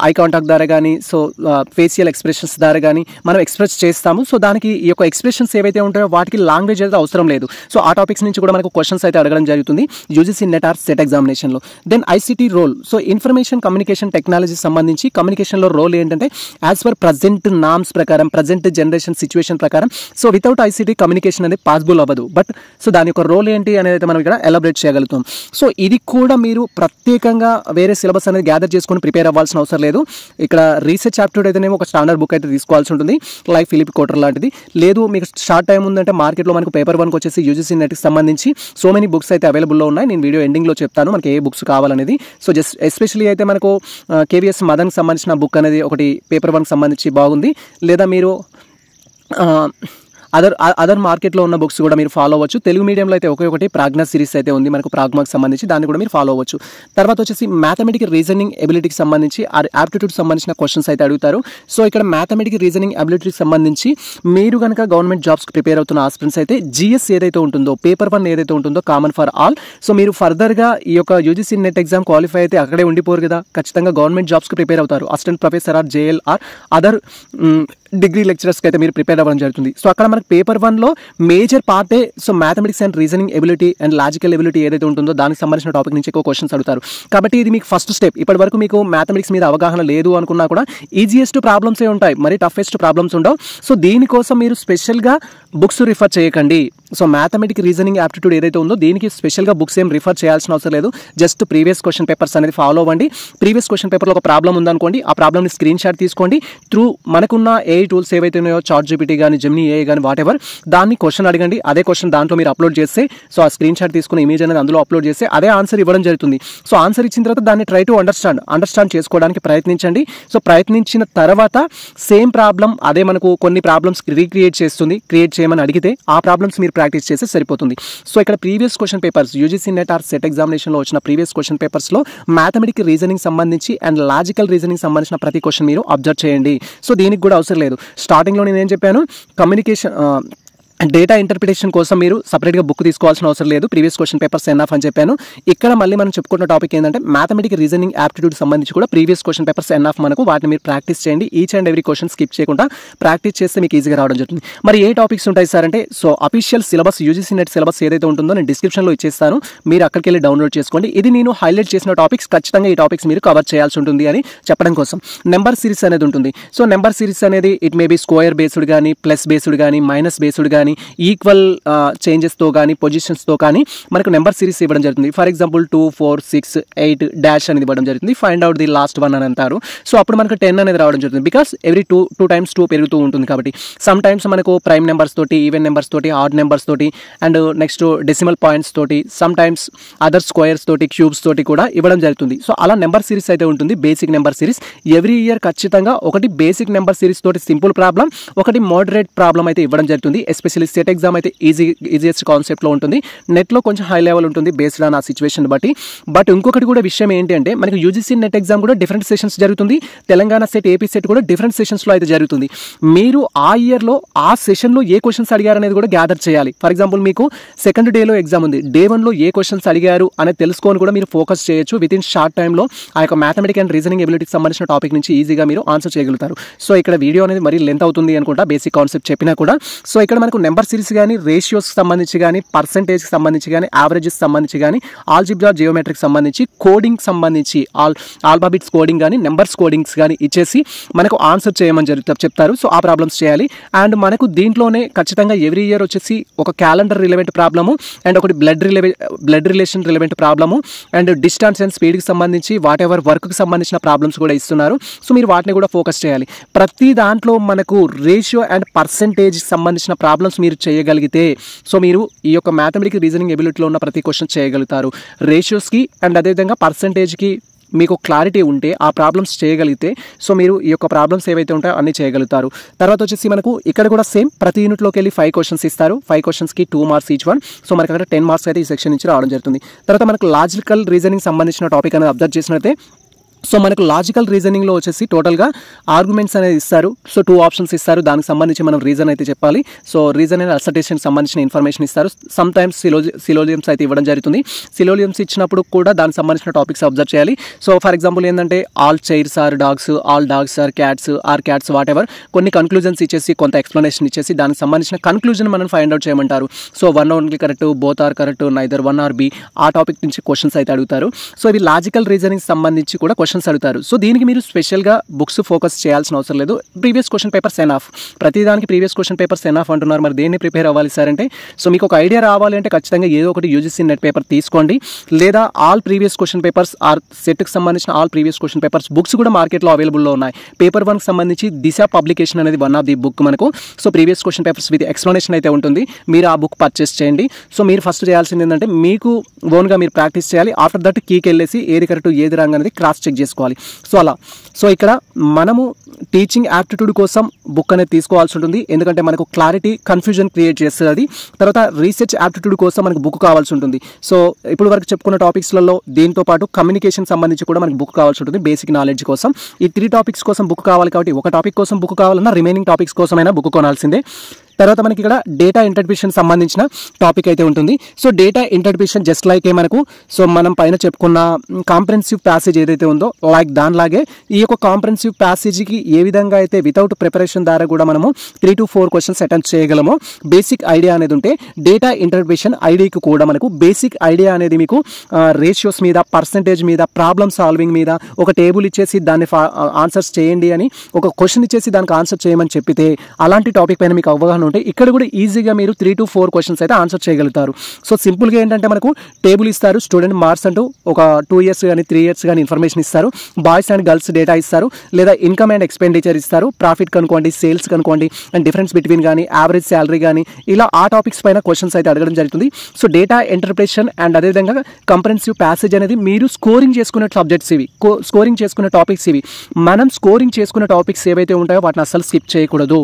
ఐ కాంటాక్ట్ ద్వారా కానీ సో ఫేషియల్ ఎక్స్ప్రెషన్స్ ద్వారా కానీ మనం ఎక్స్ప్రెస్ చేస్తాము. సో దానికి ఈ యొక్క ఎక్స్ప్రెషన్స్ ఏవైతే ఉంటాయో వాటికి లాంగ్వేజ్ అయితే అవసరం లేదు. సో ఆ టాపిక్స్ నుంచి కూడా మనకు క్వశ్చన్స్ అయితే అడగడం జరుగుతుంది యూజీసీ నెట్ ఆర్ సెట్ ఎగ్జామినేషన్లో. Then ICT role. So information communication technology సంబంధించి కమ్యూనికేషన్లో రోల్ ఏంటంటే యాజ్ పర్ ప్రజెంట్ నామ్స్ ప్రకారం ప్రజెంట్ జనరేషన్ సిచ్యువేషన్ ప్రకారం సో వితౌట్ ఐసీటీ కమ్యూనికేషన్ అనేది పాసిబుల్ అవ్వదు. బట్ సో దాని యొక్క రోల్ ఏంటి అనేది మనం ఇక్కడ ఎలాబరేట్ చేయగలుగుతాం. సో ఇది కూడా మీరు ప్రత్యేకంగా వేరే సిలబస్ అనేది గ్యాదర్ చేసుకొని ప్రిపేర్ అవ్వాల్సిన అవసరం లేదు. ఇక్కడ రీసెర్చ్ ఆప్టిట్యూడ్ అయితేనేమో ఒక స్టాండర్డ్ బుక్ అయితే తీసుకోవాల్సి ఉంటుంది, లైక్ ఫిలిప్ కోటర్ లాంటిది. లేదు మీకు షార్ట్ టైం ఉందంటే మార్కెట్లో మనకు పేపర్ 1కి వచ్చేసి యూజీసీ నెట్కి సంబంధించి సో మెనీ బుక్స్ అయితే అవైలబుల్లో ఉన్నాయి. నేను వీడియో ఎండింగ్లో చెప్తాను మనకి ఏ బుక్స్ కావాలనేది. సో జస్ట్ ఎస్పెషల్లీ అయితే మనకు కేవీఎస్ మదన్కి సంబంధించిన బుక్ అనేది ఒకటి పేపర్ 1కి సంబంధించి బాగుంది. లేదా మీరు అదర్ మార్కెట్లో ఉన్న బుక్స్ కూడా మీరు ఫాలో అవ్వచ్చు. తెలుగు మీడియంలో అయితే ఒకటి ప్రాజ్ఞా సిరీస్ అయితే ఉంది మనకు ప్రాగ్మాకి సంబంధించి, దాన్ని కూడా మీరు ఫాలో అవ్వచ్చు. తర్వాత వచ్చేసి మ్యాథమెటికల్ రీజనింగ్ ఎబిలిటీకి సంబంధించి యాప్టిట్యూడ్ సంబంధించిన క్వశ్చన్స్ అయితే అడుగుతారు. సో ఇక్కడ మ్యాథమెటికల్ రీజనింగ్ ఎబిలిటీకి సంబంధించి మీరు కనుక గవర్నమెంట్ జాబ్స్కి ప్రిపేర్ అవుతున్న ఆస్పిరెంట్స్ అయితే జిఎస్ ఏదైతే ఉంటుందో పేపర్ 1 ఏదైతే ఉంటుందో కామన్ ఫర్ ఆల్. సో మీరు ఫర్దర్గా ఈ యొక్క యూజీసీ నెట్ ఎగ్జామ్ క్వాలిఫై అయితే అక్కడే ఉండిపోరు కదా, ఖచ్చితంగా గవర్నమెంట్ జాబ్స్కి ప్రిపేర్ అవుతారు. Assistant professor or JL or other degree లెక్చరర్స్కి అయితే మీరు ప్రిపేర్ అవ్వడం జరుగుతుంది. సో అక్కడ మనకి పేపర్ 1లో మేజర్ పార్టే so mathematics and reasoning ability and logical ability ఏదైతే ఉంటుందో దానికి సంబంధించిన టాపిక్ నుంచి ఎక్కువ క్వశ్చన్స్ అడుగుతారు. కాబట్టి ఇది మీకు ఫస్ట్ స్టెప్. ఇప్పటి వరకు మీకు మ్యాథమెటిక్స్ మీద అవగాహన లేదు అనుకున్నా కూడా ఈజియెస్ట్ ప్రాబ్లమ్సే ఉంటాయి, మరి టఫెస్ట్ ప్రాబ్లమ్స్ ఉండవు. సో దీనికోసం మీరు స్పెషల్గా బుక్స్ రిఫర్ చేయకండి. సో మ్యాథమెటిక్ రీజనింగ్ యాప్టిట్యూడ్ ఏదైతే ఉందో దీనికి స్పెషల్గా బుక్స్ ఏం రిఫర్ చేయాల్సిన అవసరం లేదు. జస్ట్ ప్రీవియస్ క్వశ్చన్ పేపర్స్ అనేది ఫాలో అవ్వండి. ప్రీవియస్ క్వశ్చన్ పేపర్లో ఒక ప్రాబ్లం ఉందనుకోండి, ఆ ప్రాబ్లమ్ని స్క్రీన్ షాట్ తీసుకోండి. త్రూ మనకున్న ఏఐ టూల్స్ ఏవైతే ఉన్నాయో చాట్ జీపీటీ కానీ జెమినీ ఏఐ కానీ వాట్ ఎవర్, దాన్ని క్వశ్చన్ అడగండి. అదే క్వశ్చన్ దాంట్లో మీరు అప్లోడ్ చేస్తే సో ఆ స్క్రీన్ షాట్ తీసుకున్న ఇమేజ్ అనేది అందులో అప్లోడ్ చేస్తే అదే ఆన్సర్ ఇవ్వడం జరుగుతుంది. సో ఆన్సర్ ఇచ్చిన తర్వాత దాన్ని ట్రై టు అండర్స్టాండ్ చేసుకోవడానికి ప్రయత్నించండి. సో ప్రయత్నించిన తర్వాత సేమ్ ప్రాబ్లం అదే మనకు కొన్ని ప్రాబ్లమ్స్ రీక్రియేట్ చేస్తుంది, క్రియేట్ చేయమని అడిగితే ఆ ప్రాబ్లమ్స్ మీరు ప్రాక్టీస్ చేస్తే సరిపోతుంది. సో ఇక్కడ previous question papers UGC NET or SET ఎగ్జామినేషన్లో వచ్చిన ప్రీవియస్ క్వశ్చన్ పేపర్స్లో మ్యాథమెటిక్ రీజనింగ్ సంబంధించి అండ్ లాజికల్ రీజనింగ్ సంబంధించిన ప్రతి క్వశ్చన్ మీరు అబ్జర్వ్ చేయండి. సో దీనికి కూడా అవసరం లేదు. స్టార్టింగ్లో నేను ఏం చెప్పాను, కమ్యూనికేషన్ డేటా ఇంటర్ప్రిటేషన్ కోసం మీరు సపరేట్గా బుక్ తీసుకోవాల్సిన అవసరం లేదు. ప్రీవియస్ క్వశ్చన్ పేపర్స్ ఎన్ఎఫ్ అని చెప్పాను. ఇక్కడ మళ్ళీ మనం చెప్పుకున్న టాపిక్ ఏంటంటే మ్యాథమెటిక్ రీజనింగ్ యాప్టిట్యూడ్ సంబంధించి కూడా ప్రీవియస్ క్వశ్చన్ పేపర్స్ ఎన్ఎఫ్ మనకు, వాటిని మీరు ప్రాక్టీస్ చేయండి. Each and every question skip చేయకుండా ప్రాక్టీస్ చేస్తే మీకు ఈజీగా రావడం జరుగుతుంది. మరి ఏ టాపిక్స్ ఉంటాయి సార్ అంటే so official syllabus UGC net syllabus ఏదైతే ఉంటుందో నేను డిస్క్రిప్షన్లో ఇచ్చేస్తాను, మీరు అక్కడికి వెళ్ళి డౌన్లోడ్ చేసుకోండి. ఇది నేను హైలైట్ చేసిన టాపిక్స్, ఖచ్చితంగా ఈ టాపిక్స్ మీరు కవర్ చేయాల్సి ఉంటుంది అని చెప్పడం కోసం. నెంబర్ సిరీస్ అనేది ఉంటుంది. సో నెంబర్ సిరీస్ అనేది it may be square based కానీ ప్లస్ బేస్డ్ కానీ మైనస్ బేస్డ్ కానీ ఈక్వల్ చేంజెస్తో కానీ పొజిషన్స్తో కానీ మనకు నెంబర్ సిరీస్ ఇవ్వడం జరుగుతుంది. ఫర్ ఎగ్జాంపుల్ 2, 4, 6, 8 డాష్ అనేది ఇవ్వడం జరుగుతుంది. Find out the last one అని అంటారు. సో అప్పుడు మనకు 10 అనేది రావడం జరుగుతుంది. బికాస్ ఎవ్రీ టూ టైమ్స్ 2 పెరుగుతూ ఉంటుంది కాబట్టి. సమ్ టైమ్స్ మనకు ప్రైమ్ నెంబర్స్ తోటి, ఈవెన్ నెంబర్స్ తోటి, ఆడ్ నెంబర్స్ తోటి అండ్ నెక్స్ట్ డెసిమల్ పాయింట్స్ తోటి, సమ్ టైమ్స్ అదర్ స్క్వేర్స్ తోటి, క్యూబ్స్ తోటి కూడా ఇవ్వడం జరుగుతుంది. సో అలా నెంబర్ సిరీస్ అయితే ఉంటుంది. Basic number series every year ఖచ్చితంగా ఒకటి బేసిక్ నెంబర్ సిరీస్ తోటి సింపుల్ ప్రాబ్లం, ఒకటి మోడరేట్ ప్రాబ్లం అయితే ఇవ్వడం జరుగుతుంది. ఎస్పెషల్లీ సెట్ ఎగ్జామ్ అయితే ఈజియెస్ట్ కాన్సెప్ట్లో ఉంటుంది. నెట్లో కొంచెం హై లెవెల్ ఉంటుంది బేస్డ్ ఆన్ ఆ సిచ్యువేషన్ బట్టి. బట్ ఇంకొకటి కూడా విషయం ఏంటి అంటే మనకి యూజీసీ నెట్ ఎగ్జామ్ కూడా డిఫరెంట్ సెషన్స్ జరుగుతుంది. తెలంగాణ సెట్, ఏపీ సెట్ కూడా డిఫరెంట్ సెషన్స్లో అయితే జరుగుతుంది. మీరు ఆ ఇయర్లో ఆ సెషన్లో ఏ క్వశ్చన్స్ అడిగారు అనేది కూడా గ్యాదర్ చేయాలి. ఫర్ ఎగ్జాంపుల్ మీకు సెకండ్ డేలో ఎగ్జామ్ ఉంది, డే 1లో ఏ క్వశ్చన్స్ అడిగారు అనేది తెలుసుకొని కూడా మీరు ఫోకస్ చేయొచ్చు. విత్ ఇన్ షార్ట్ టైంలో ఆ యొక్క మ్యాథమెటిక్ అండ్ రీజనింగ్ ఎబిలిటీకి సంబంధించిన టాపిక్ నుంచి ఈజీగా మీరు ఆన్సర్ చేయగలుగుతారు. సో ఇక్కడ వీడియో అనేది మరీ లెంత్ అవుతుంది అనుకుంటా బేసిక్ కాన్సెప్ట్ చెప్పినా కూడా. సో ఇక్కడ మనకు నెంబర్ సిరీస్ కానీ రేషియోస్ సంబంధించి కానీ పర్సెంటేజ్కి సంబంధించి కానీ యావరేజెస్ సంబంధించి కానీ ఆల్జిబ్రా జియోమెట్రిక్ సంబంధించి కోడింగ్ సంబంధించి ఆల్ఫాబెట్స్ కోడింగ్ కానీ నెంబర్స్ కోడింగ్స్ కానీ ఇచ్చేసి మనకు ఆన్సర్ చేయమని చెప్తారు. సో ఆ ప్రాబ్లమ్స్ చేయాలి. అండ్ మనకు దీంట్లోనే ఖచ్చితంగా ఎవ్రీ ఇయర్ వచ్చేసి ఒక క్యాలెండర్ రిలవెంట్ ప్రాబ్లము అండ్ ఒకటి blood relation relevant problem and distance and స్పీడ్కి సంబంధించి వాట్ ఎవర్ వర్క్కి సంబంధించిన ప్రాబ్లమ్స్ కూడా ఇస్తున్నారు. సో మీరు వాటిని కూడా ఫోకస్ చేయాలి. ప్రతి దాంట్లో మనకు రేషియో అండ్ పర్సెంటేజ్ సంబంధించిన ప్రాబ్లమ్స్ మీరు చేయగలిగితే సో మీరు ఈ యొక్క మ్యాథమెటిక్ రీజనింగ్ ఎబిలిటీలో ఉన్న ప్రతి క్వశ్చన్ చేయగలుగుతారు. రేషియోస్కి అండ్ అదేవిధంగా పర్సెంటేజ్కి మీకు క్లారిటీ ఉంటే ఆ ప్రాబ్లమ్స్ చేయగలిగితే సో మీరు ఈ యొక్క ప్రాబ్లమ్స్ ఏవైతే ఉంటాయో అన్నీ చేయగలుగుతారు. తర్వాత వచ్చేసి మనకు ఇక్కడ కూడా సేమ్ ప్రతి యూనిట్లోకి వెళ్ళి 5 క్వశ్చన్స్ ఇస్తారు. 5 క్వశ్చన్స్కి 2 మార్క్స్ ఈచ్ వన్. సో మనకి అక్కడ 10 మార్క్స్ అయితే ఈ సెక్షన్ నుంచి రావడం జరుగుతుంది. తర్వాత మనకు లాజికల్ రీజనింగ్ సంబంధించిన టాపిక్ అనేది అబ్జర్వ్ చేసినట్లయితే సో మనకు లాజికల్ రీజనింగ్లో వచ్చేసి టోటల్గా ఆర్గ్యుమెంట్స్ అనేది ఇస్తారు. సో 2 ఆప్షన్స్ ఇస్తారు, దానికి సంబంధించి మనం రీజన్ అయితే చెప్పాలి. సో రీజన్ అండ్ అసర్టేషన్కి సంబంధించిన ఇన్ఫర్మేషన్ ఇస్తారు. సమ్ టైమ్స్ సిలోజియమ్స్ అయితే ఇవ్వడం జరుగుతుంది. సిలోజియమ్స్ ఇచ్చినప్పుడు కూడా దానికి సంబంధించిన టాపిక్స్ అబ్జర్వ్ చేయాలి. సో ఫర్ ఎగ్జాంపుల్ ఏంటంటే all chairs are dogs, all dogs are cats whatever, కొన్ని కన్క్లూజన్స్ ఇచ్చేసి కొంత ఎక్స్ప్లెనేషన్ ఇచ్చేసి దానికి సంబంధించిన కన్క్లూజన్ మనం ఫైండ్ అవుట్ చేయమంటారు. So 1 only correct, both are correct, neither 1 or B, ఆ టాపిక్ నుంచి క్వశ్చన్స్ అయితే అడుగుతారు. సో ఇవి లాజికల్ రీజనింగ్ సంబంధించి కూడా క్వశ్చన్స్ అడుగుతారు. సో దీనికి మీరు స్పెషల్గా బుక్స్ ఫోకస్ చేయాల్సిన అవసరం లేదు. Previous question papers enough. ప్రతిదానికి ప్రీవియస్ క్వశ్చన్ పేపర్స్ ఎనాఫ్ అంటున్నారు. మరి దేన్ని ప్రిపేర్ అవ్వాలి సార్ అంటే, సో మీకు ఒక ఐడియా రావాలి అంటే ఖచ్చితంగా ఏదో ఒకటి యూజీసీ నెట్ పేపర్ తీసుకోండి, లేదా all previous question papers or సెట్కి సంబంధించిన all previous question papers books కూడా మార్కెట్లో అవైలబుల్లో ఉన్నాయి. పేపర్ 1కి సంబంధించి దిశ పబ్లికేషన్ అనేది వన్ ఆఫ్ ది బుక్ మనకు. So previous question papers with explanation అయితే ఉంటుంది. మీరు ఆ బుక్ పర్చేస్ చేయండి. సో మీరు ఫస్ట్ చేయాల్సింది ఏంటంటే మీకు ఓన్గా మీరు ప్రాక్టీస్ చేయాలి. ఆఫ్టర్ దట్ కీకి వెళ్ళేసి ఏది కరెక్ట్ ఏది రాంగ్ అనేది క్రాస్ చెక్ చేసుకోవాలి. సో అలా సో ఇక్కడ మనము టీచింగ్ యాప్టిట్యూడ్ కోసం బుక్ అనేది తీసుకోవాల్సి ఉంటుంది, ఎందుకంటే మనకు క్లారిటీ కన్ఫ్యూజన్ క్రియేట్ చేస్తుంది అది. తర్వాత రీసెర్చ్ యాప్టిట్యూడ్ కోసం మనకు బుక్ కావాల్సి ఉంటుంది. సో ఇప్పుడు వరకు చెప్పుకున్న టాపిక్స్లలో దీంతో పాటు కమ్యూనికేషన్ సంబంధించి కూడా మనకు బుక్ కావాల్సి ఉంటుంది బేసిక్ నాలెడ్జ్ కోసం. ఈ 3 టాపిక్స్ కోసం బుక్ కావాలి కాబట్టి ఒక టాపిక్ కోసం బుక్ కావాలన్నా రిమైనింగ్ టాపిక్స్ కోసమైనా బుక్ కొనాల్సిందే. తర్వాత మనకి ఇక్కడ డేటా ఇంటర్ప్రిటేషన్ సంబంధించిన టాపిక్ అయితే ఉంటుంది. So data interpretation just like మనకు సో మనం పైన చెప్పుకున్న కాంప్రహెన్సివ్ ప్యాసేజ్ ఏదైతే ఉందో లైక్ దానిలాగే ఈ యొక్క కాంప్రహెన్సివ్ ప్యాసేజ్కి ఏ విధంగా అయితే వితౌట్ ప్రిపరేషన్ ద్వారా కూడా మనము 3 to 4 క్వశ్చన్స్ అటెంప్ట్ చేయగలమో బేసిక్ ఐడియా అనేది ఉంటే, డేటా ఇంటర్ప్రిటేషన్ ఐడియాకి కూడా మనకు బేసిక్ ఐడియా అనేది మీకు రేషియోస్ మీద, పర్సంటేజ్ మీద, ప్రాబ్లమ్ సాల్వింగ్ మీద ఒక టేబుల్ ఇచ్చేసి దాన్ని ఆన్సర్స్ చేయండి అని ఒక క్వశ్చన్ ఇచ్చేసి దానికి ఆన్సర్ చేయమని చెప్పితే అలాంటి టాపిక్ పైన మీకు అవగాహన ఉంటే ఇక్కడ కూడా ఈజీగా మీరు 3 to 4 క్వశ్చన్స్ అయితే ఆన్సర్ చేయగలుగుతారు. సో సింపుల్గా ఏంటంటే మనకు టేబుల్ ఇస్తారు, స్టూడెంట్ మార్క్స్ అంటూ ఒక 2 years కానీ 3 years కానీ ఇన్ఫర్మేషన్ ఇస్తారు, బాయ్స్ అండ్ గర్ల్స్ డేటా ఇస్తారు, లేదా ఇన్కమ్ అండ్ ఎక్స్పెండిచర్ ఇస్తారు, ప్రాఫిట్ కనుక్కోండి, సేల్స్ కనుక్కోండి, అండ్ డిఫరెన్స్ బిట్వీన్ కానీ, యావరేజ్ శాలరీ కానీ, ఇలా ఆ టాపిక్స్ పైన క్వశ్చన్స్ అయితే అడగడం జరుగుతుంది. సో డేటా ఇంటర్ప్రిటేషన్ అండ్ అదేవిధంగా కంప్రహెన్సివ్ ప్యాసేజ్ అనేది మీరు స్కోరింగ్ చేసుకునే సబ్జెక్ట్స్ ఇవి, స్కోరింగ్ చేసుకునే టాపిక్స్ ఇవి. మనం స్కోరింగ్ చేసుకునే టాపిక్స్ ఏవైతే ఉంటాయో వాటిని అసలు స్కిప్ చేయకూడదు.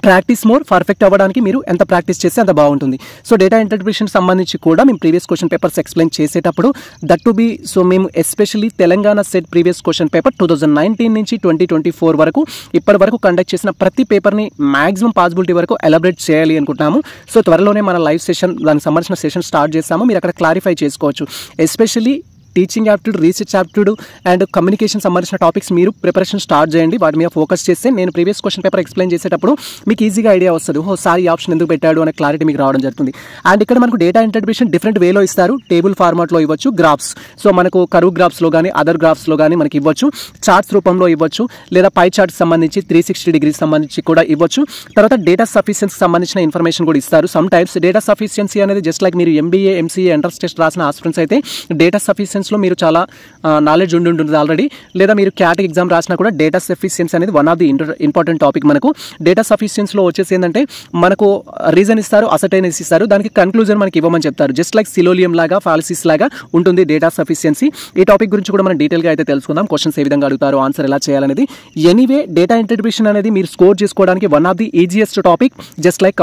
ప్రాక్టీస్ మోర్, పర్ఫెక్ట్ అవ్వడానికి మీరు ఎంత ప్రాక్టీస్ చేస్తే అంత బాగుంటుంది. సో డేటా ఇంటర్ప్రిటేషన్ సంబంధించి కూడా మేము ప్రీవియస్ క్వశ్చన్ పేపర్స్ ఎక్స్ప్లెయిన్ చేసేటప్పుడు దట్ టు బి సో మేము especially Telangana set previous question paper 2019 నుంచి 2024 వరకు ఇప్పటి వరకు కండక్ట్ చేసిన ప్రతి పేపర్ని మ్యాక్సిమం పాసిబిలిటీ వరకు ఎలాబరేట్ చేయాలి అనుకుంటున్నాము. సో త్వరలోనే మన లైవ్ సెషన్ దానికి సంబంధించిన సెషన్ స్టార్ట్ చేస్తాము, మీరు అక్కడ క్లారిఫై చేసుకోవచ్చు. Especially teaching aptitude, research aptitude and communication సంబంధించిన టాపిక్స్ మీరు ప్రిపరేషన్ స్టార్ట్ చేయండి. వాటి మీద ఫోకస్ చేస్తే నేను ప్రీవియస్ క్వశ్చన్ పేపర్ ఎక్స్ప్లెయిన్ చేసేటప్పుడు మీకు ఈజీగా ఐడియా వస్తుంది, సార్ ఈ ఆప్షన్ ఎందుకు పెట్టాడు అనే క్లారిటీ మీకు రావడం జరుగుతుంది. అండ్ ఇక్కడ మనకు డేటా ఇంటర్ప్రిటేషన్ డిఫరెంట్ వేలో ఇస్తారు. టేబుల్ ఫార్మాట్లో ఇవ్వచ్చు, గ్రాఫ్స్ సో మనకు కరువు గ్రాఫ్స్లో కానీ అదర్ గ్రాఫ్స్లో కానీ మనకి ఇవ్వచ్చు, చార్ట్స్ రూపంలో ఇవ్వచ్చు, లేదా పై చార్ట్స్ సంబంధించి 360 degrees సంబంధించి కూడా ఇవ్వచ్చు. తర్వాత డేటా సఫిషియన్సీ సంబంధించిన ఇన్ఫర్మేషన్ కూడా ఇస్తారు. సమ్ టైమ్స్ డేటా సఫిషియన్సీ అనేది జస్ట్ లైక్ మీరు MBA, MCA ఎంట్రన్స్ టెస్ట్ రాసిన ఆస్పిరెంట్స్ అయితే డేటా సఫిషియన్సీలో మీరు చాలా నాలెడ్జ్ ఉండి ఉంటుంది ఆల్రెడీ, లేదా మీరు క్యాట్ ఎగ్జామ్ రాసినా కూడా డేటా సఫిషియన్సీ అనేది one of the important topic. మనకు డేటా సఫిషియన్సీలో వచ్చేసి ఏంటంటే మనకు రీజన్ ఇస్తారు, అసర్టైనెస్ ఇస్తారు, దానికి కన్క్లూజన్ మనకి ఇవ్వమని చెప్తారు. జస్ట్ లైక్ సిలోలియం లాగా, ఫాలసిస్ లాగా ఉంటుంది డేటా సఫిషియన్సీ. ఈ టాపిక్ గురించి కూడా మనం డీటెయిల్గా అయితే తెలుసుకుందాం, క్వశ్చన్స్ ఏ విధంగా అడుగుతారు, ఆన్సర్ ఎలా చేయాలనేది. ఎనీవే డేటా ఇంటర్ప్రిటేషన్ అనేది మీరు స్కోర్ చేసుకోవడానికి one of the easiest topic, just like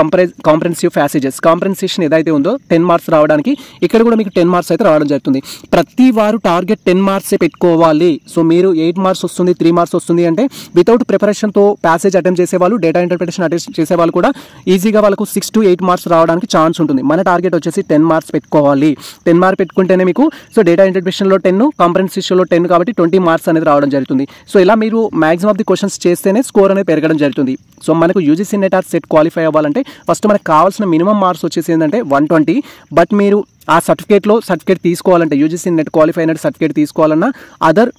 comprehensive passages. Comprehension ఏదైతే ఉందో 10 marks రావడానికి ఇక్కడ కూడా మీకు 10 marks అయితే రావడం జరుగుతుంది. ప్రతి వారు టార్గెట్ 10 marks పెట్టుకోవాలి. సో మీరు 8 marks వస్తుంది, 3 marks వస్తుంది అంటే వితౌట్ ప్రిపరేషన్తో ప్యాసేజ్ అటెంప్ట్ చేసేవాళ్ళు, డేటా ఇంటర్ప్రిటేషన్ అటెంప్ట్ చేసేవాళ్ళు కూడా ఈజీగా వాళ్ళకు 6 to 8 marks రావడానికి ఛాన్స్ ఉంటుంది. మన టార్గెట్ వచ్చేసి 10 marks పెట్టుకోవాలి. 10 marks పెట్టుకుంటేనే మీకు సో డేటా ఇంటర్ప్రిటేషన్లో 10, కాంప్రహెన్సివ్లో 10 కాబట్టి 20 marks అనేది రావడం జరుగుతుంది. సో ఇలా మీరు మ్యాక్సిమం ఆఫ్ ది క్వశ్చన్స్ చేస్తేనే స్కోర్ అనేది పెరగడం జరుగుతుంది. సో మనకు UGC NET or SET qualify అవ్వాలంటే ఫస్ట్ మనకు కావాల్సిన మినిమం మార్క్స్ వచ్చేసి ఏంటంటే 120. బట్ మీరు ఆ సర్టిఫికేట్ తీసుకోవాలంటే యూజీసీ నెట్ క్వాలిఫై అయినట్టు సర్టిఫికేట్ తీసుకోవాలన్నా అదర్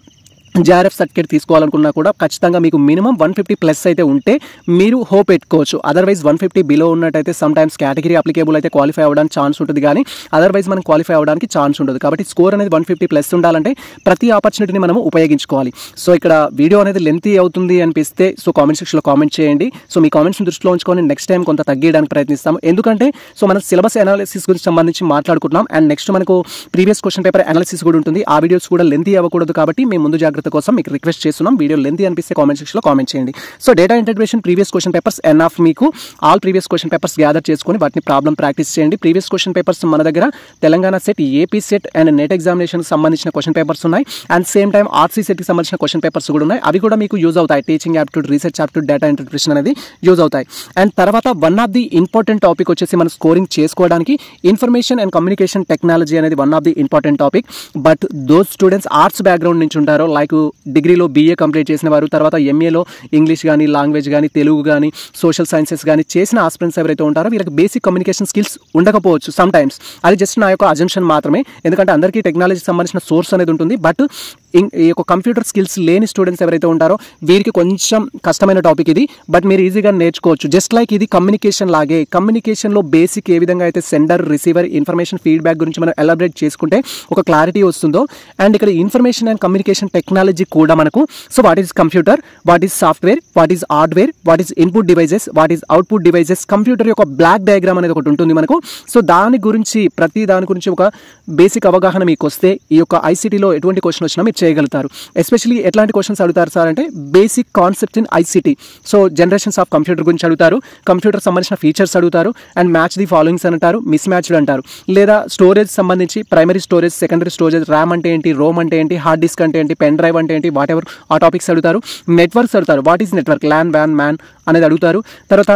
JRF సర్టిఫికేట్ తీసుకోవాలనుకున్నా కూడా ఖచ్చితంగా మీకు మినిమం 150+ అయితే ఉంటే మీరు హోప్ పెట్టుకోవచ్చు. అదర్వైజ్ 150 బిలో ఉన్నట్టయితే సమ్ టైమ్స్ కేటగిరీ అప్లికేబుల్ అయితే క్వాలిఫై అవ్వడానికి ఛాన్స్ ఉంటుంది, కానీ అదర్వైజ్ మనం క్వాలిఫై అవ్వడానికి ఛాన్స్ ఉండదు. కాబట్టి స్కోర్ అనేది 150+ ఉండాలంటే ప్రతి ఆపర్చునిటీని మనం ఉపయోగించుకోవాలి. సో ఇక్కడ వీడియో అనేది లెంతీ అవుతుంది అనిపిస్తే సో కామెంట్ సెక్షన్లో కామెంట్ చేయండి. సో మీ కామెంట్స్ని దృష్టిలో ఉంచుకొని నెక్స్ట్ టైం కొంత తగ్గించడానికి ప్రయత్నిస్తాం. ఎందుకంటే సో మనం సిలబస్ అనాలిసిస్ గురించి సంబంధించి మాట్లాడుకుంటున్నాం, అండ్ నెక్స్ట్ మనకు ప్రీవియస్ క్వశ్చన్ పేపర్ అనాలిసిస్ కూడా ఉంటుంది. ఆ వీడియోస్ కూడా లెంతీ అవ్వకూడదు కాబట్టి మేము ముందు జాగ్రత్త జాగ్రత్త కోసం మీకు రిక్వెస్ట్ చేస్తున్నాం. వీడియో లెంతీ అనిపిస్తే కామెంట్ సెక్షన్లో కామెంట్ చేయండి. So data integration previous question papers ఎన్ఆఫ్ మీకు all previous question papers gather చేసుకొని వాటిని ప్రాబ్లం ప్రాక్టీస్ చేయండి. ప్రీవియస్ క్వశ్చన్ పేపర్స్ మన దగ్గర Telangana SET, AP SET and NET ఎగ్జామినేషన్కి సంబంధించిన క్వశ్చన్ పేపర్స్ ఉన్నాయి. అండ్ సేమ్ టైం ఆర్సీ సెట్కి సంబంధించిన క్వశ్చన్ పేపర్స్ కూడా ఉన్నాయి. అవి కూడా మీకు యూజ్ అవుతాయి. Teaching aptitude, research aptitude, data integration అనేది యూజ్ అవుతాయి. అండ్ తర్వాత one of the important topic వచ్చేసి మనం స్కోరింగ్ చేసుకోవడానికి ఇన్ఫర్మేషన్ అండ్ కమ్యూనికేషన్ టెక్నాలజీ అనేది one of the important topic. But those students arts background నుంచి ఉంటారో, లైక్ డిగ్రీలో బీఏ కంప్లీట్ చేసిన వారు, తర్వాత ఎంఏలో ఇంగ్లీష్ కానీ, లాంగ్వేజ్ కానీ, తెలుగు కానీ, సోషల్ సైన్సెస్ కానీ చేసిన ఆస్పిరెంట్స్ ఎవరైతే ఉంటారో వీళ్ళకి బేసిక్ కమ్యూనికేషన్ స్కిల్స్ ఉండకపోవచ్చు సమ్ టైమ్స్. అది జస్ట్ నా యొక్క అజంప్షన్ మాత్రమే, ఎందుకంటే అందరికీ టెక్నాలజీకి సంబంధించిన సోర్స్ అనేది ఉంటుంది. బట్ ఈ యొక్క కంప్యూటర్ స్కిల్స్ లేని స్టూడెంట్స్ ఎవరైతే ఉంటారో వీరికి కొంచెం కష్టమైన టాపిక్ ఇది. బట్ మీరు ఈజీగా నేర్చుకోవచ్చు. జస్ట్ లైక్ ఇది కమ్యూనికేషన్ లాగే. కమ్యూనికేషన్లో బేసిక్ ఏ విధంగా అయితే సెండర్, రిసీవర్, ఇన్ఫర్మేషన్ ఫీడ్బ్యాక్ గురించి మనం ఎలాబరేట్ చేసుకుంటే ఒక క్లారిటీ వస్తుందో, అండ్ ఇక్కడ ఇన్ఫర్మేషన్ అండ్ కమ్యూనికేషన్ టెక్నాలజీ కూడా మనకు. So what is computer, what is software, what is hardware, what is input devices, what is output devices, computer యొక్క బ్లాక్ డయాగ్రామ్ అనేది ఒకటి ఉంటుంది మనకు. సో దాని గురించి దాని గురించి ఒక బేసిక్ అవగాహన మీకు వస్తే ఈ యొక్క ఐసీటీలో ఎటువంటి క్వశ్చన్ వచ్చినా మీరు చేయగలుగుతారు. ఎస్పెషల్లీ ఎట్లాంటి క్వశ్చన్స్ అడుగుతారు సార్ అంటే basic concepts in ICT. So generations of computer గురించి అడుగుతారు, కంప్యూటర్ సంబంధించిన ఫీచర్స్ అడుగుతారు, అండ్ మ్యాచ్ ది ఫాలోయింగ్స్ అంటారు, మిస్ మ్యాచ్డ్ అంటారు. లేదా స్టోరేజ్ సంబంధించి primary storage, secondary storage, RAM అంటే ఏంటి, రోమ్ అంటే ఏంటి, హార్డ్ డిస్క్ అంటే ఏంటి, పెన్ డ్రైవ్ అంటే ఏంటి, వాట్ ఎవర్ ఆ టాపిక్స్ అడుగుతారు. నెట్వర్క్స్ అడుగుతారు, వాట్ ఈస్ నెట్వర్క్, ల్యాన్, వ్యాన్, మ్యాన్ అనేది అడుగుతారు. తర్వాత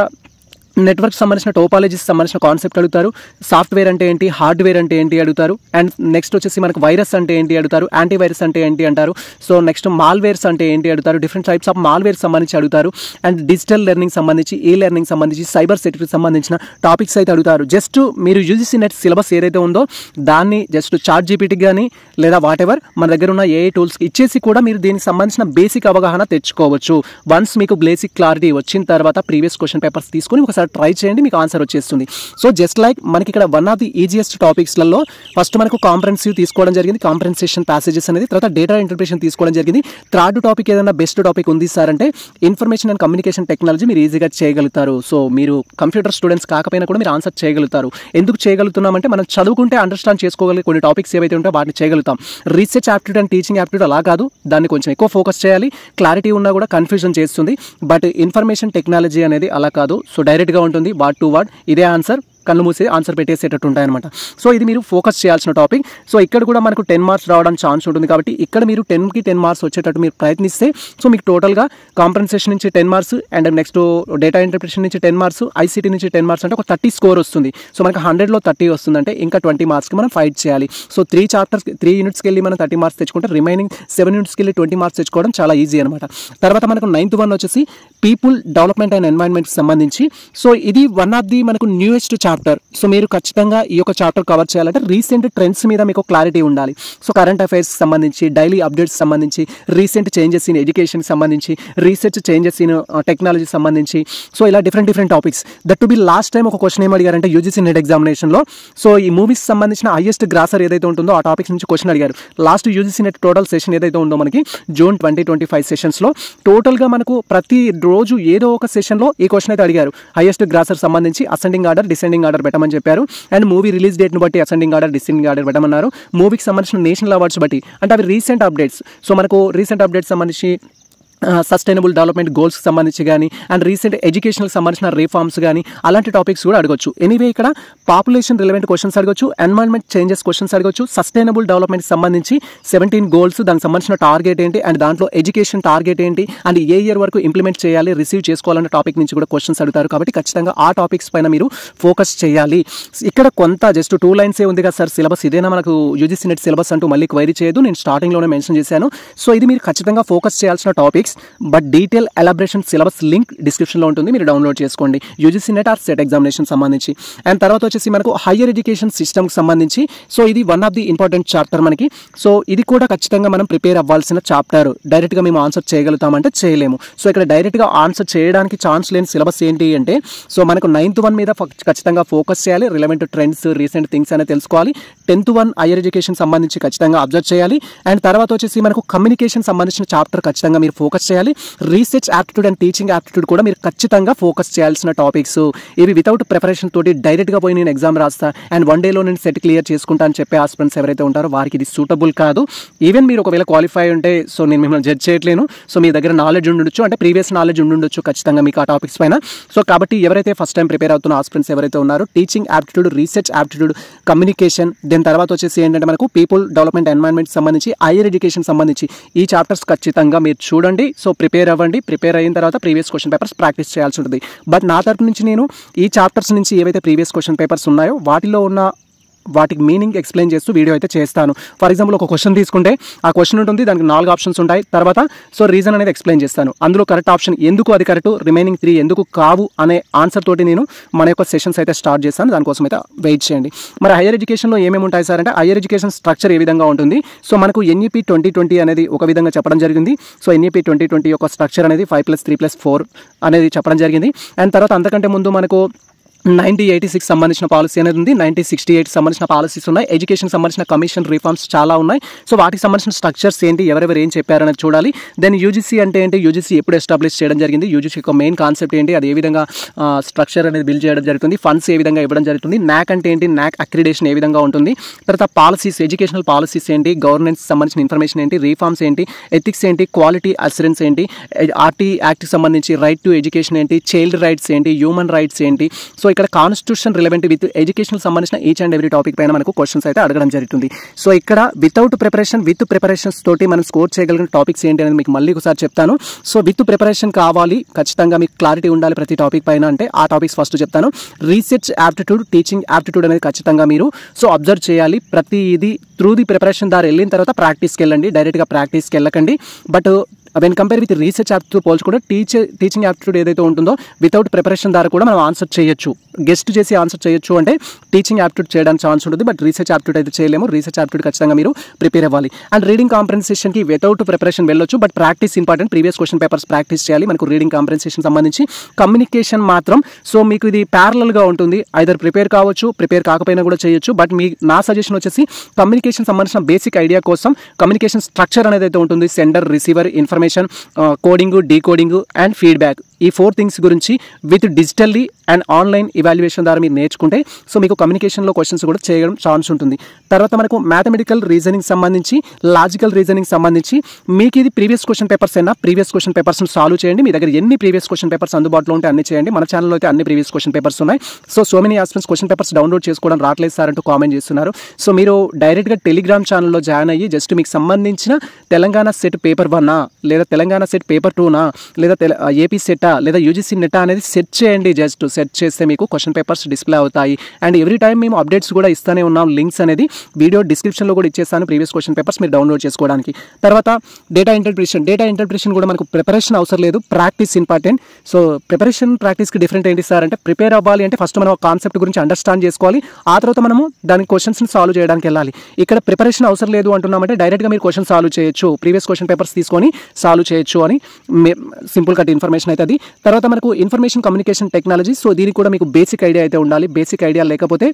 నెట్వర్క్ సంబంధించిన టోపాలజీస్ సంబంధించిన కాన్సెప్ట్ అడుగుతారు. సాఫ్ట్వేర్ అంటే ఏంటి, హార్డ్వేర్ అంటే ఏంటి అడుగుతారు. అండ్ నెక్స్ట్ వచ్చేసి మనకు వైరస్ అంటే ఏంటి అడుగుతారు, యాంటీవైరస్ అంటే ఏంటి అంటారు. సో నెక్స్ట్ మాల్వేర్స్ అంటే ఏంటి అడుగుతారు, డిఫరెంట్ టైప్స్ ఆఫ్ మాల్వేర్ సంబంధించి అడుగుతారు. అండ్ డిజిటల్ లెర్నింగ్ సంబంధించి, ఈ లెర్నింగ్ సంబంధించి, సైబర్ సెక్యూరిటీ సంబంధించిన టాపిక్స్ అయితే అడుగుతారు. జస్ట్ మీరు యూజీసీ నెట్ సిలబస్ ఏదైతే ఉందో దాన్ని జస్ట్ చాట్ జీపీటీకి కానీ లేదా వాట్ ఎవర్ మన దగ్గర ఉన్న ఏఐ టూల్స్కి ఇచ్చేసి కూడా మీరు దీనికి సంబంధించిన బేసిక్ అవగాహన తెచ్చుకోవచ్చు. వన్స్ మీకు బేసిక్ క్లారిటీ వచ్చిన తర్వాత ప్రీవియస్ క్వశ్చన్ పేపర్స్ తీసుకొని ఒకసారి ట్రై చేయండి, మీకు ఆన్సర్ వచ్చేస్తుంది. సో జస్ట్ లైక్ మనకి ఇక్కడ వన్ ఆఫ్ ది ఈజియెస్ట్ టాపిక్స్లలో ఫస్ట్ మనకు కాంప్రహెన్సివ్ తీసుకోవడం జరిగింది, కాంప్రహెన్సేషన్ ప్యాసేజెస్ అనేది. తర్వాత డేటా ఇంటర్ప్రిటేషన్ తీసుకోవడం జరిగింది. థర్డ్ టాపిక్ ఏదైనా బెస్ట్ టాపిక్ ఉంది సార్ అంటే ఇన్ఫర్మేషన్ అండ్ కమ్యూనికేషన్ టెక్నాలజీ మీరు ఈజీగా చేయగలుగుతారు. సో మీరు కంప్యూటర్ స్టూడెంట్స్ కాకపోయినా కూడా మీరు ఆన్సర్ చేయగలుగుతారు. ఎందుకు చేయగలుగుతున్నామంటే మనం చదువుకుంటే అండర్స్టాండ్ చేసుకోగలిగే కొన్ని టాపిక్స్ ఏవైతే ఉంటాయో వాటిని చేయగలుగుతాం. Research aptitude and teaching aptitude అలా కాదు, దాన్ని కొంచెం ఎక్కువ ఫోకస్ చేయాలి. క్లారిటీ ఉన్నా కూడా కన్ఫ్యూజన్ చేస్తుంది. బట్ ఇన్ఫర్మేషన్ టెక్నాలజీ అనేది అలా కాదు. సో డైరెక్ట్గా ఉంటుంది, వార్డ్ టు వార్డ్ ఇదే ఆన్సర్, కళ్ళు మూసి ఆన్సర్ పెట్టేసేటట్టు ఉంటాయన్నమాట. సో ఇది మీరు ఫోకస్ చేయాల్సిన టాపిక్. సో ఇక్కడ కూడా మనకు 10 మార్క్స్ రావడానికి ఛాన్స్ ఉంటుంది. కాబట్టి ఇక్కడ మీరు 10కి 10 మార్క్స్ వచ్చేటట్టు మీరు ప్రయత్నిస్తే సో మీకు టోటల్గా కాంప్రహెన్సేషన్ నుంచి 10 marks and next data interpretation నుంచి 10 మార్క్స్, ఐసీటీ నుంచి 10 మార్క్స్ అంటే ఒక 30 స్కోర్ వస్తుంది. సో మనకు 100లో 30 వస్తుందంటే ఇంకా 20 మార్క్స్కి మనం ఫైట్ చేయాలి. సో 3 యూనిట్స్కి వెళ్ళి మనం 30 మార్క్స్ తెచ్చుకుంటే రిమైనింగ్ 7 యూనిట్స్కి వెళ్ళి 20 మార్క్స్ తెచ్చుకోవడం చాలా ఈజీ అనమాట. తర్వాత మనకు 9th వన్ వచ్చేసి పీపుల్ డెవలప్మెంట్ అండ్ ఎన్వైరన్మెంట్కి సంబంధించి. సో ఇది వన్ ఆఫ్ ది మనకు న్యూయెస్ట్ చాప్టర్. సో మీరు ఖచ్చితంగా ఈ యొక్క చాప్టర్ కవర్ చేయాలంటే రీసెంట్ ట్రెండ్స్ మీద మీకు క్లారిటీ ఉండాలి. సో కరెంట్ అఫైర్స్కి సంబంధించి, డైలీ అప్డేట్స్ సంబంధించి, రీసెంట్ చేంజెస్ ఇన్ ఎడ్యుకేషన్కి సంబంధించి, రీసెర్చ్ చేంజెస్ ఇన్ టెక్నాలజీ సంబంధించి, సో ఇలా different topics. That to be last time ఒక క్వశ్చన్ ఏం అడిగారంటే యూజీసీ నెట్ ఎగ్జామినేషన్లో సో ఈ మూవీస్ సంబంధించిన హైయెస్ట్ గ్రాసర్ ఏదైతే ఉంటుందో ఆ టాపిక్స్ నుంచి క్వశ్చన్ అడిగారు. Last UGC net total session ఏదైతే ఉందో మనకి జూన్ 2025 సెషన్స్లో టోటల్గా మనకు ప్రతి రోజు ఏదో ఒక సెషన్లో ఈ క్వశ్చన్ అయితే అడిగారు. హైయెస్ట్ గ్రాసర్ సంబంధించి అసెండింగ్ ఆర్డర్, డిసెండింగ్ ఆర్డర్ పెట్టమని చెప్పారు. అండ్ మూవీ రిలీజ్ డేట్ను బట్టి అసెండింగ్ ఆర్డర్, డిసెండింగ్ ఆర్డర్ పెట్టమన్నారు. మూవీకి సంబంధించిన నేషనల్ అవార్డ్స్ బట్టి అంటే అవి రీసెంట్ అప్డేట్స్. సో మనకు రీసెంట్ అప్డేట్స్ సంబంధించి సస్టైనబుల్ డెవలప్మెంట్ గోల్స్కి సంబంధించి కానీ అండ్ రీసెంట్ ఎడ్యుకేషన్కి సంబంధించిన రిఫార్మ్స్ కానీ అలాంటి టాపిక్స్ కూడా అడగొచ్చు. ఎనీవే ఇక్కడ పాపులేషన్ రిలవెంట్ క్వశ్చన్స్ అడగొచ్చు, ఎన్వైరన్మెంట్ చేంజెస్ క్వశ్చన్స్ అడగొచ్చు, సస్టైనబుల్ డెవలప్మెంట్కి సంబంధించి 17 గోల్స్, దానికి సంబంధించిన టార్గెట్ ఏంటి అండ్ దాంట్లో ఎడ్యుకేషన్ టార్గెట్ ఏంటి అండ్ ఏ ఇయర్ వరకు ఇంప్లిమెంట్ చేయాలి, రిసీవ్ చేసుకోవాలన్న టాపిక్ నుంచి కూడా క్వశ్చన్స్ అడుగుతారు. కాబట్టి ఖచ్చితంగా ఆ టాపిక్స్ పైన మీరు ఫోకస్ చేయాలి. ఇక్కడ కొంత జస్ట్ 2 లైన్సే ఉంది కదా సార్ సిలబస్, ఇదేనా మనకు యూజీసీ నెట్ సిలబస్ అంటూ మళ్ళీ క్వైరీ చేయదు. నేను స్టార్టింగ్లోనే మెన్షన్ చేశాను. సో ఇది మీరు ఖచ్చితంగా ఫోకస్ చేయాల్సిన topics. But detail elaboration syllabus link డిస్క్రిప్షన్లో ఉంటుంది, మీరు డౌన్లోడ్ చేసుకోండి UGC NET or SET examination సంబంధించి. అండ్ తర్వాత వచ్చేసి మనకు హైయర్ ఎడ్యుకేషన్ సిస్టమ్కి సంబంధించి. సో ఇది one of the important chapter మనకి. సో ఇది కూడా ఖచ్చితంగా మనం ప్రిపేర్ అవ్వాల్సిన చాప్టర్. డైరెక్ట్గా మేము ఆన్సర్ చేయగలుగుతామంటే చేయలేము. సో ఇక్కడ డైరెక్ట్గా ఆన్సర్ చేయడానికి ఛాన్స్ లేని సిలబస్ ఏంటి అంటే సో మనకు 9th వన్ మీద ఖచ్చితంగా ఫోకస్ చేయాలి. రిలవెంట్ ట్రెండ్స్, రీసెంట్ థింగ్స్ అనేది తెలుసుకోవాలి. 10th వన్ హైయర్ ఎడ్యుకేషన్ సంబంధించి ఖచ్చితంగా అబ్జర్వ్ చేయాలి. అండ్ తర్వాత వచ్చేసి మనకు కమ్యూనికేషన్ సంబంధించిన చాప్టర్ ఖచ్చితంగా మీరు ఫోకస్ ఫోకస్ చేయాలి. Research aptitude and teaching aptitude కూడా మీరు ఖచ్చితంగా ఫోకస్ చేయాల్సిన టాపిక్స్. ఇవి వితౌట్ ప్రిపరేషన్ తోటి డైరెక్ట్గా పోయి నేను ఎగ్జామ్ రాస్తా అండ్ 1 డేలో నేను సెట్ క్లియర్ చేసుకుంటా అని చెప్పే ఆస్పిరెంట్స్ ఎవరైతే ఉంటారో వారికి ఇది సూటబుల్ కాదు. ఈవెన్ మీరు ఒకవేళ క్వాలిఫై ఉంటే సో నేను మిమ్మల్ని జడ్జ్ చేయట్లేను. సో మీ దగ్గర నాలెడ్జ్ ఉండొచ్చు, అంటే ప్రీవియస్ నాలెడ్జ్ ఉండొచ్చు ఖచ్చితంగా మీకు ఆ టాపిక్స్ పైన. సో కాబట్టి ఎవరైతే ఫస్ట్ టైం ప్రిపేర్ అవుతున్న ఆస్పిరెంట్స్ ఎవరైతే ఉన్నారో teaching aptitude, research aptitude, communication, దాని తర్వాత వచ్చేసి ఏంటంటే మనకు పీపుల్ డెవలప్మెంట్ ఎన్వైరన్మెంట్ సంబంధించి, హైయర్ ఎడ్యుకేషన్ సంబంధించి ఈ చాప్టర్స్ ఖచ్చితంగా మీరు చూడండి. సో ప్రిపేర్ అవ్వండి. ప్రిపేర్ అయిన తర్వాత ప్రీవియస్ క్వశ్చన్ పేపర్స్ ప్రాక్టీస్ చేయాల్సి ఉంటుంది. బట్ నా తరపు నుంచి నేను ఈ చాప్టర్స్ నుంచి ఏవైతే ప్రీవియస్ క్వశ్చన్ పేపర్స్ ఉన్నాయో వాటిలో ఉన్న వాటికి మీనింగ్ ఎక్స్ప్లెయిన్ చేస్తూ వీడియో అయితే చేస్తాను. ఫర్ ఎగ్జాంపుల్ ఒక క్వశ్చన్ తీసుకుంటే ఆ క్వశ్చన్ ఉంటుంది, దానికి 4 ఆప్షన్స్ ఉంటాయి. తర్వాత సో రీజన్ అనేది ఎక్స్ప్లెయిన్ చేస్తాను. అందులో కరెక్ట్ ఆప్షన్ ఎందుకు అది కరెక్ట్, రిమైనింగ్ 3 ఎందుకు కావు అనే ఆన్సర్ తోటి నేను మన యొక్క సెషన్స్ అయితే స్టార్ట్ చేస్తాను. దానికోసం అయితే వెయిట్ చేయండి. మరి హైయర్ ఎడ్యుకేషన్లో ఏమేమి ఉంటాయి సార్ అంటే, హైయర్ ఎడ్యుకేషన్ స్ట్రక్చర్ ఏ విధంగా ఉంటుంది. సో మనకు NEP 2020 అనేది ఒక విధంగా చెప్పడం జరిగింది. సో NEP 2020 యొక్క స్ట్రక్చర్ అనేది 5+3+4 అనేది చెప్పడం జరిగింది. అండ్ తర్వాత అంతకంటే ముందు మనకు 9086 సంబంధించిన పాలసీ అనేది ఉంది. 9068 సంబంధించిన పాలసీస్ ఉన్నాయి. ఎడ్యుకేషన్ సంబంధించిన కమిషన్ రిఫార్మ్స్ చాలా ఉన్నాయి. సో వాటికి సంబంధించిన స్ట్రక్చర్స్ ఏంటి, ఎవరెవరు ఏం చెప్పారనేది చూడాలి. దెన్ యూజీసీ అంటే ఏంటి, యూజీసీ ఎప్పుడు ఎస్టాబ్లిష్ చేయడం జరిగింది, యూజీసీ యొక్క మెయిన్ కాన్సెప్ట్ ఏంటి, అది ఏ విధంగా స్ట్రక్చర్ అనేది బిల్డ్ చేయడం జరుగుతుంది, ఫండ్స్ ఏ విధంగా ఇవ్వడం జరుగుతుంది, నాక్ అంటే ఏంటి, నాక్ అక్రిడేషన్ ఏ విధంగా ఉంటుంది, తర్వాత పాలసీస్, ఎడ్యుకేషనల్ పాలసీస్ ఏంటి, గవర్నెన్స్ సంబంధించిన ఇన్ఫర్మేషన్ ఏంటి, రిఫార్మ్స్ ఏంటి, ఎథిక్స్ ఏంటి, క్వాలిటీ అస్యూరెన్స్ ఏంటి, RT యాక్ట్కి సంబంధించి రైట్ టు ఎడ్యుకేషన్ ఏంటి, చైల్డ్ రైట్స్ ఏంటి, హ్యూమన్ రైట్స్ ఏంటి. సో ఇక్కడ కాన్స్టిట్యూషన్ రిలవెంట్ విత్ ఎడ్యుకేషన్ సంబంధించిన ఈచ్ అండ్ ఎవ్రీ టాపిక్ పైన మనకు క్వశ్చన్స్ అయితే అడగడం జరుగుతుంది. సో ఇక్కడ వితౌట్ ప్రిపరేషన్, విత్ ప్రిపరేషన్స్ తోటి మనం స్కోర్ చేయగలిగిన టాపిక్స్ ఏంటి అనేది మీకు మళ్ళీ ఒకసారి చెప్తాను. సో విత్ ప్రిపరేషన్ కావాలి, ఖచ్చితంగా మీకు క్లారిటీ ఉండాలి ప్రతి టాపిక్ పైన అంటే ఆ టాపిక్స్ ఫస్ట్ చెప్తాను. రీసెర్చ్ యాప్టిట్యూడ్, టీచింగ్ యాప్టిట్యూడ్ అనేది ఖచ్చితంగా మీరు సో అబ్జర్వ్ చేయాలి. ప్రతి ఇది త్రూ ది ప్రిపరేషన్ దారి వెళ్ళిన తర్వాత ప్రాక్టీస్కి వెళ్ళండి, డైరెక్ట్గా ప్రాక్టీస్కి వెళ్ళకండి. But when compare with research aptitude పోల్చుకుంటే టీచింగ్ యాప్టిట్యూడ్ ఏదైతే ఉంటుందో వితౌట్ ప్రిపరేషన్ ద్వారా కూడా మనం ఆన్సర్ చేయొచ్చు, గెస్ట్ చేసి ఆన్సర్ చేయొచ్చు. అంటే టీచింగ్ యాప్టిట్యూడ్ చేయడానికి ఛాన్స్ ఉంటుంది, బట్ రీసెర్చ్ యాప్టిట్యూడ్ అయితే చేయలేము. రీసెర్చ్ యాప్టిట్యూడ్ ఖచ్చితంగా మీరు ప్రిపేర్ అవ్వాలి. అండ్ రీడింగ్ కాంప్రహెన్షన్కి వితౌట్ ప్రిపరేషన్ వెళ్ళొచ్చు, but practice important. Previous question papers practice చేయాలి మనకు రీడింగ్ కాంప్రహెన్షన్ సంబంధించి. కమ్యూనికేషన్ మాత్రం సో మీకు ఇది ప్యారలల్గా ఉంటుంది, ఐదర్ ప్రిపేర్ కావచ్చు, ప్రిపేర్ కాకపోయినా కూడా చేయొచ్చు. బట్ నా సజెషన్ వచ్చేసి కమ్యూనికేషన్ సంబంధించిన బేసిక్ ఐడియా కోసం కమ్యూనికేషన్ స్ట్రక్చర్ అనేది అయితే ఉంటుంది, sender, receiver, information, coding, decoding and feedback, ఈ 4 థింగ్స్ గురించి with digitally and online evaluation ద్వారా మీరు నేర్చుకుంటే సో మీకు కమ్యూనికేషన్లో క్వశ్చన్స్ కూడా చేయడం ఛాన్స్ ఉంటుంది. తర్వాత మనకు మ్యాథమెటికల్ రీజనింగ్ సంబంధించి, లాజికల్ రీజనింగ్ సంబంధించి మీకు ఇది ప్రీవియస్ క్వశ్చన్ పేపర్స్ అయినా ప్రీవియస్ క్వశ్చన్ పేపర్స్ని సాల్వ్ చేయండి. మీ దగ్గర ఎన్ని ప్రీవియస్ క్వశ్చన్ పేపర్స్ అందుబాటులో ఉంటే అన్ని చేయండి. మన ఛానల్లో అయితే అన్ని ప్రీవియస్ క్వశ్చన్ పేపర్స్ ఉన్నాయి. So many aspirants question papers download చేసుకోవడం రావట్లేదు సార్ అంటూ కామెంట్ చేస్తున్నారు. సో మీరు డైరెక్ట్గా టెలిగ్రామ్ ఛానల్లో జాయిన్ అయ్యి జస్ట్ మీకు సంబంధించిన తెలంగాణ సెట్ పేపర్ 1 లేదా తెలంగాణ సెట్ పేపర్ 2 లేదా ఏపీ సెట్టా లేదా యూజీసీ నెట్టా అనేది సెట్ చేయండి. జస్ట్ సెట్ చేస్తే మీకు క్వశ్చన్ పేపర్స్ డిస్ప్లే అవుతాయి. అండ్ ఎవ్రీ టైం మేము అప్డేట్స్ కూడా ఇస్తూనే ఉన్నాం. లింక్స్ అనేది వీడియో డిస్క్రిప్షన్లో కూడా ఇచ్చేస్తాను, ప్రీవియస్ క్వశ్చన్ పేపర్స్ మీరు డౌన్లోడ్ చేసుకోవడానికి. తర్వాత డేటా ఇంటర్ప్రిటేషన్ కూడా మనకు ప్రిపరేషన్ అవసరం లేదు, ప్రాక్టీస్ ఇంపార్టెంట్. సో ప్రిపరేషన్ ప్రాక్టీస్కి డిఫరెంట్ ఏంటి సార్ అంటే, ప్రిపేర్ అవ్వాలి అంటే ఫస్ట్ మనం కాన్సెప్ట్ గురించి అండర్స్టాండ్ చేసుకోవాలి, ఆ తర్వాత మనము దాని క్వశ్చన్స్ని సాల్వ్ చేయడానికి వెళ్ళాలి. ఇక్కడ ప్రిపరేషన్ అవసరం లేదు అంటున్నామంటే డైరెక్ట్గా మీరు క్వశ్చన్ సాల్వ్ చేయొచ్చు, ప్రీవియస్ క్వశ్చన్ పేపర్స్ తీసుకొని సాల్వ్ చేయొచ్చు అని సింపుల్ కట్ ఇన్ఫర్మేషన్ అయితే అది. తర్వాత మనకు ఇన్ఫర్మేషన్ కమ్యూనికేషన్ టెక్నాలజీ, సో దీనికి కూడా మీకు బేసిక్ ఐడియా అయితే ఉండాలి. బేసిక్ ఐడియా లేకపోతే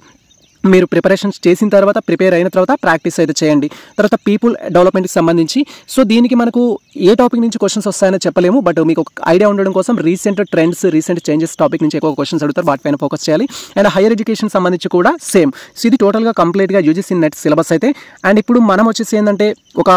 మీరు ప్రిపరేషన్స్ చేసిన తర్వాత, ప్రిపేర్ అయిన తర్వాత ప్రాక్టీస్ అయితే చేయండి. తర్వాత పీపుల్ డెవలప్మెంట్కి సంబంధించి సో దీనికి మనకు ఏ టాపిక్ నుంచి క్వశ్చన్స్ వస్తాయని చెప్పలేము, బట్ మీకు ఒక ఐడియా ఉండడం కోసం recent trends, recent changes topic నుంచి ఎక్కువ క్వశ్చన్స్ అడుగుతారు, వాటిపైన ఫోకస్ చేయాలి. అండ్ హైయర్ ఎడ్యుకేషన్ సంబంధించి కూడా సేమ్. సో ఇది టోటల్గా కంప్లీట్గా యూజీసీ నెట్ సిలబస్ అయితే. అండ్ ఇప్పుడు మనం వచ్చేసి ఏంటంటే ఒక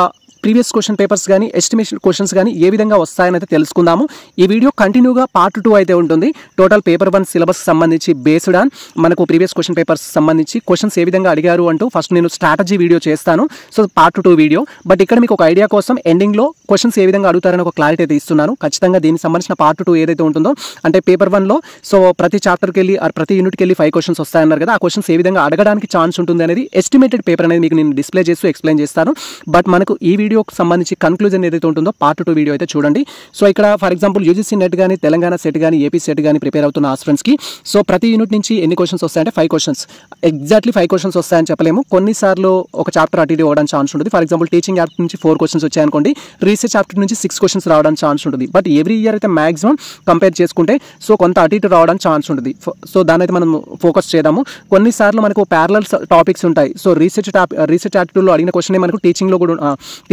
ప్రీవియస్ క్వశ్చన్ పేపర్స్ కానీ ఎస్టిమేషన్ క్వశ్చన్స్ కానీ ఏ విధంగా వస్తాయని అయితే తెలుసుకుందాము. ఈ వీడియో కంటిన్యూగా పార్ట్ 2 అయితే ఉంటుంది. టోటల్ పేపర్ 1 సిలబస్ సంబంధించి బేస్డ్ ఆన్ మనకు ప్రీవియస్ క్వశ్చన్ పేపర్స్ సంబంధించి క్వశ్చన్స్ ఏ విధంగా అడిగారు అంటూ ఫస్ట్ నేను స్ట్రాటజీ వీడియో చేస్తాను. So part 2 video. బట్ ఇక్కడ మీకు ఒక ఐడియా కోసం ఎండింగ్లో క్వశ్చన్స్ ఏ విధంగా అడుగుతారని ఒక క్లారిటీ అయితే ఇస్తున్నాను. ఖచ్చితంగా దీనికి సంబంధించిన పార్ట్ 2 ఏదైతే ఉంటుందో అంటే పేపర్ 1లో సో ప్రతి చాప్టర్కి వెళ్ళి ప్రతి యూనిట్కి వెళ్ళి 5 క్వశ్చన్స్ వస్తాయన్నారు కదా, ఆ క్వశ్చన్స్ ఏ విధంగా అడగడానికి ఛాన్స్ ఉంటుంది అనేది ఎస్టిమేటెడ్ పేపర్ అనేది మీకు నేను డిస్ప్లే చేస్తూ ఎక్స్ప్లెయిన్ చేస్తాను. బట్ మనకు ఈ వీడియోకి సంబంధించి కన్క్లూజన్ ఏదైతే ఉంటుందో పార్ట్ 2 వీడియో అయితే చూడండి. సో ఇక్కడ ఫర్ ఎగ్జాంపుల్ యూజీసీ నెట్ కానీ, తెలంగాణ సెట్ కానీ, ఏపీ సెట్ కానీ ప్రిపేర్ అవుతున్న ఆస్పిరెంట్స్కి సో ప్రతి యూనిట్ నుంచి ఎన్ని క్వశ్చన్స్ వస్తాయంటే 5 క్వశ్చన్స్. ఎగ్జాక్ట్లీ 5 క్వశ్చన్స్ వస్తాయని చెప్పలేము, కొన్నిసార్లు ఒక చాప్టర్ అటు ఇటు అవ్వడానికి ఛాన్స్ ఉంటుంది. ఫర్ ఎగ్జాంపుల్ టీచింగ్ యాప్టిట్యూడ్ నుంచి 4 క్వశ్చన్స్ వచ్చాయనుకోండి, రీసెర్చ్ యాప్టిట్యూడ్ నుంచి 6 క్వశ్చన్స్ రావడానికి ఛాన్స్ ఉంటుంది. బట్ ఎవ్రీ ఇయర్ అయితే మాక్సిమం కంపేర్ చేసుకుంటే సో కొంత అటు ఇటు రావడానికి ఛాన్స్ ఉంటుంది. సో దాని అయితే మనం ఫోకస్ చేద్దాము. కొన్నిసార్లు మనకు ప్యారలల్ టాపిక్స్ ఉంటాయి. సో రీసెర్చ్ యాప్టిట్యూడ్లో అడిగిన క్వశ్చన్ మనకు టీచింగ్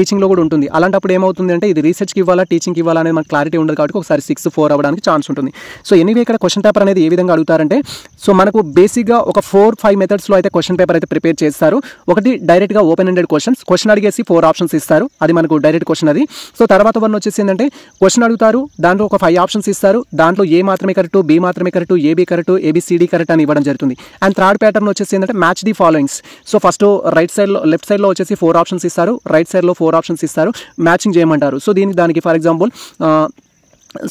టీచింగ్లో కూడా ఉంటుంది. అలాంటప్పుడు ఏమవుతుంది అంటే ఇది రీసెర్చ్కి ఇవ్వాలా టీచింగ్కి ఇవ్వాలా అనేది మనకు క్లారిటీ ఉండదు కాబట్టి ఒకసారి 6-4 అవ్వడానికి ఛాన్స్ ఉంటుంది. సో ఎనీవే ఇక్కడ క్వశ్చన్ పేపర్ అనేది ఏ విధంగా అడుగుతారంటే సో మనకు బేసిక్గా ఒక 4-5 మెథడ్స్లో అయితే క్వశ్చన్ పేపర్ అయితే ప్రిపేర్ చేస్తారు. ఒకటి డైరెక్ట్గా ఓపెన్ ఎండెడ్ క్వశ్చన్ అడిగేసి 4 ఆప్షన్స్ ఇస్తారు, అది మనకు డైరెక్ట్ క్వశ్చన్ అది. సో తర్వాత వన్ వచ్చేసి ఏంటంటే క్వశ్చన్ అడుగుతారు, దాంట్లో ఒక 5 ఆప్షన్స్ ఇస్తారు, దాంట్లో ఏ మాత్రమే కరెక్ట్, బి మాత్రమే correct, A B correct, A B C D correct అని ఇవ్వడం జరుగుతుంది. అండ్ థర్డ్ ప్యాటర్న్ వచ్చేసి ఏంటంటే match the followings. So first left సైడ్లో వచ్చేసి 4 ఆప్షన్స్ ఇస్తారు, రైట్ సైడ్లో 4 ఆప్షన్స్ ఇస్తారు, మ్యాచింగ్ చేయమంటారు. సో దానికి for example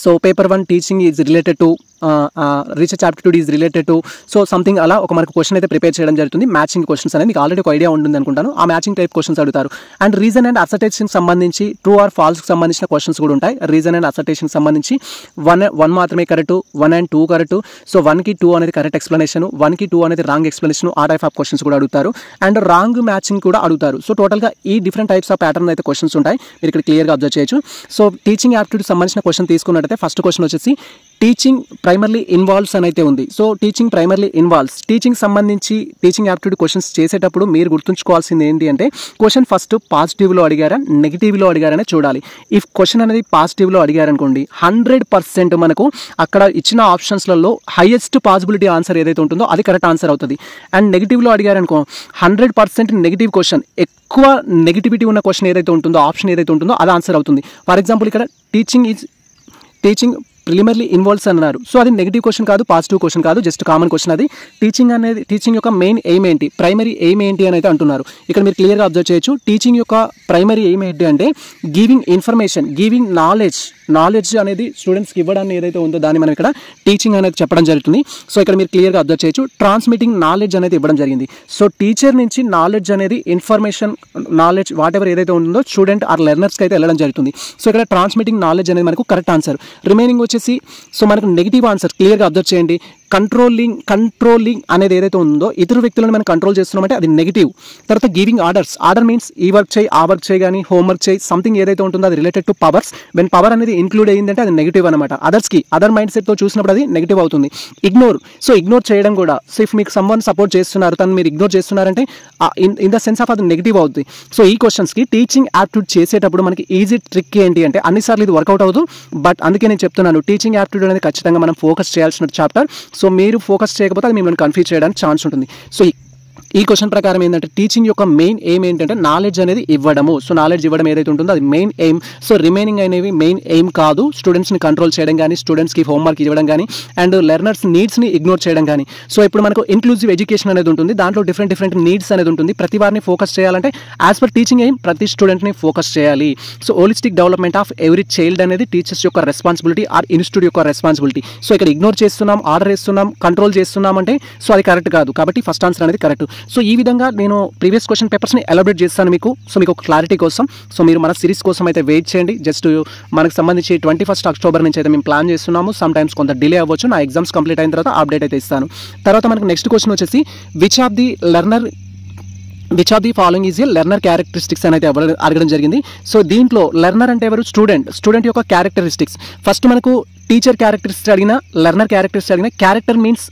so paper 1 teaching is related to research aptitude is related to so something అలా ఒక మనకు క్వశ్చన్ అయితే ప్రిపేర్ చేయడం జరుగుతుంది. మ్యాచింగ్ క్వశ్చన్స్ అనేది మీకు ఆల్రెడీ ఒక ఐడియా ఉంటుంది అనుకుంటాను. ఆ మ్యాచింగ్ టైప్ క్వశ్చన్స్ అడుగుతారు. అండ్ రీజన్ అండ్ అసర్టేషన్ సంబంధించి ట్రూ ఆర్ ఫాల్స్కి సంబంధించిన క్వశ్చన్స్ కూడా ఉంటాయి. రీజన్ అండ్ అసర్టేషన్ సంబంధించి 1 మాత్రమే కరెక్ట్, 1 and 2 కరెక్ట్. సో 1కి 2 అనేది కరెక్ట్ ఎక్స్ప్లెనేషన్, 1కి 2 అనేది రాంగ్ ఎక్స్ప్లెనేషన్, ఆ టైప్ ఆఫ్ క్వశ్చన్స్ కూడా అడుగుతారు. అండ్ రాంగ్ మ్యాచింగ్ కూడా అడుగుతారు. సో టోటల్గా ఈ డిఫరెంట్ టైప్స్ ఆఫ్ ప్యాటర్న్ అయితే క్వశ్చన్స్ ఉంటాయి, మీరు ఇక్కడ క్లియర్గా అబ్జర్వ్ చేయొచ్చు. సో టీచింగ్ యాప్టిట్యూడ్ సంబంధించిన క్వశ్చన్ తీసుకున్నట్టయితే ఫస్ట్ క్వశ్చన్ వచ్చేసి టీచింగ్ ప్రైమర్లీ ఇన్వాల్వ్స్ అని అయితే ఉంది. So teaching primarily involves, teaching సంబంధించి టీచింగ్ యాప్టిట్యూడ్ క్వశ్చన్స్ చేసేటప్పుడు మీరు గుర్తుంచుకోవాల్సింది ఏంటి అంటే క్వశ్చన్ ఫస్ట్ పాజిటివ్లో అడిగారా నెగిటివ్లో అడిగారనే చూడాలి. ఇఫ్ క్వశ్చన్ అనేది పాజిటివ్లో అడిగారనుకోండి 100% మనకు అక్కడ ఇచ్చిన ఆప్షన్స్లలో హైయెస్ట్ పాసిబిలిటీ ఆన్సర్ ఏదైతే ఉంటుందో అది కరెక్ట్ ఆన్సర్ అవుతుంది. అండ్ నెగిటివ్లో అడిగారనుకో 100% నెగిటివ్ క్వశ్చన్, ఎక్కువ నెగిటివిటీ ఉన్న క్వశ్చన్ ఏదైతే ఉంటుందో ఆప్షన్ ఏదైతే ఉంటుందో అది ఆన్సర్ అవుతుంది. ఫర్ ఎగ్జాంపుల్ ఇక్కడ టీచింగ్ ప్రిలిమినరీ ఇన్వాల్వ్స్ అన్నారు. సో అది నెగిటివ్ క్వశ్చన్ కాదు, పాజిటివ్ క్వశ్చన్ కాదు, జస్ట్ కామన్ క్వశ్చన్. అది టీచింగ్ యొక్క మెయిన్ ఎయిమ్ ఏంటి, ప్రైమరీ ఎయిమ్ ఏంటి అని అయితే అంటున్నారు. ఇక్కడ మీరు క్లియర్గా అబ్జర్వ్ చేయొచ్చు. టీచింగ్ యొక్క ప్రైమరీ ఎయిమ్ ఏంటి అంటే గివింగ్ ఇన్ఫర్మేషన్, గివింగ్ నాలెడ్జ్ అనేది స్టూడెంట్స్కి ఇవ్వడాన్ని ఏదైతే ఉందో దాన్ని మనం ఇక్కడ టీచింగ్ అనేది చెప్పడం జరుగుతుంది. సో ఇక్కడ మీరు క్లియర్గా అబ్జర్వ్ చేయొచ్చు. ట్రాన్స్మిటింగ్ నాలెడ్జ్ అనేది ఇవ్వడం జరిగింది. సో టీచర్ నుంచి నాలెడ్జ్ అనేది ఇన్ఫర్మేషన్, నాలెడ్జ్ వాట్ ఎవర్ ఏదైతే ఉందో స్టూడెంట్ ఆర్ లెర్నర్స్కి అయితే వెళ్ళడం జరుగుతుంది. సో ఇక్కడ ట్రాన్స్మిటింగ్ నాలెడ్జ్ అనేది మనకు కరెక్ట్ ఆన్సర్. రిమైనింగ్ వచ్చేసి సో మనకు నెగిటివ్ ఆన్సర్ క్లియర్గా అబ్జర్వ్ చేయండి. కంట్రోలింగ్ అనేది ఏదైతే ఉందో ఇతర వ్యక్తులను మనం కంట్రోల్ చేస్తున్నామంటే అది నెగిటివ్. తర్వాత గివింగ్ ఆర్డర్ మీన్స్ ఈ వర్క్ చేయి, ఆ వర్క్ చేయి, కానీ హోంవర్క్ చేయి, సంథింగ్ ఏదైతే ఉంటుందో అది related to powers. When power అనేది ఇంక్లూడ్ అయ్యిందంటే అది నెగిటివ్ అనమాట. అదర్ మైండ్ సెట్తో చూసినప్పుడు అది నెగిటివ్ అవుతుంది. ఇగ్నోర్ చేయడం కూడా. సో ఇఫ్ మీకు సమ్వన్ సపోర్ట్ చేస్తున్నారు, తను మీరు ఇగ్నోర్ చేస్తున్నారంటే ఇన్ ద సెన్స్ ఆఫ్ అది నెగిటివ్ అవుతుంది. సో ఈ క్వశ్చన్స్కి టీచింగ్ యాప్టిట్యూడ్ చేసేటప్పుడు మనకి ఈజీ ట్రిక్ ఏంటి అంటే అన్నిసార్లు ఇది వర్కౌట్ అవ్వదు, బట్ అందుకే నేను చెప్తున్నాను టీచింగ్ యాప్టిట్యూడ్ అనేది ఖచ్చితంగా మనం ఫోకస్ చేయాల్సిన చాప్టర్. సో మీరు ఫోకస్ చేయకపోతే అది మిమ్మల్ని కన్ఫ్యూజ్ చేయడానికి ఛాన్స్ ఉంటుంది. సో ఈ క్వశ్చన్ ప్రకారం ఏంటంటే టీచింగ్ యొక్క మెయిన్ ఎయిమ్ ఏంటంటే నాలెడ్జ్ అనేది ఇవ్వడము. సో నాలెడ్జ్ ఇవ్వడం ఏదైతే ఉంటుందో అది మెయిన్ ఎయిమ్. సో రిమైనింగ్ అనేవి మెయిన్ ఎయిమ్ కాదు. స్టూడెంట్స్ని కంట్రోల్ చేయడం కానీ, స్టూడెంట్స్కి హోంవర్క్ ఇవ్వడం కానీ, అండ్ లెర్నర్స్ నీడ్స్ని ఇగ్నోర్ చేయడం కానీ. సో ఇప్పుడు మనకు ఇన్క్లూజివ్ ఎడ్యుకేషన్ అనేది ఉంటుంది, దాంట్లో డిఫరెంట్ నీడ్స్ అనేది ఉంటుంది. ప్రతి వారిని ఫోకస్ చేయాలంటే యాజ్ పర్ టీచింగ్ ఎయిమ్ ప్రతి స్టూడెంట్ని ఫోకస్ చేయాలి. So holistic development of every child అనేది టీచర్స్ యొక్క రెస్పాన్సిబిలిటీ ఆర్ ఇన్స్టిట్యూట్ యొక్క రెస్పాన్సిబిలిటీ. సో ఇక్కడ ఇగ్నోర్ చేస్తున్నాం, ఆర్డర్ ఇస్తున్నాం, కంట్రోల్ చేస్తున్నాం అంటే సో అది కరెక్ట్ కాదు. కాబట్టి ఫస్ట్ ఆన్సర్ అనేది కరెక్ట్. సో ఈ విధంగా నేను ప్రీవియస్ క్వశ్చన్ పేపర్స్ని ఎలాబరేట్ చేస్తాను మీకు. సో మీకు ఒక క్లారిటీ కోసం. సో మీరు మన సిరీస్ కోసం అయితే వెయిట్ చేయండి. జస్ట్ మనకు సంబంధించి 21 అక్టోబర్ నుంచి అయితే మేము ప్లాన్ చేస్తున్నాము. సమ్ టైమ్స్ కొంత డిలే అవ్వచ్చు. నా ఎగ్జామ్స్ కంప్లీట్ అయిన తర్వాత అప్డేట్ అయితే ఇస్తాను. తర్వాత మనకు నెక్స్ట్ క్వశ్చన్ వచ్చేసి which of which of the following is a learner characteristics అనేది అడగడం జరిగింది. సో దీంట్లో లెర్నర్ అంటే ఎవరు? స్టూడెంట్ యొక్క క్యారెక్టరిస్టిక్స్. ఫస్ట్ మనకు టీచర్ క్యారెక్టరిస్టిక్స్ అడిగిన, లెర్నర్ క్యారెక్టరిస్టిక్స్ అడిగిన, క్యారెక్టర్ మీన్స్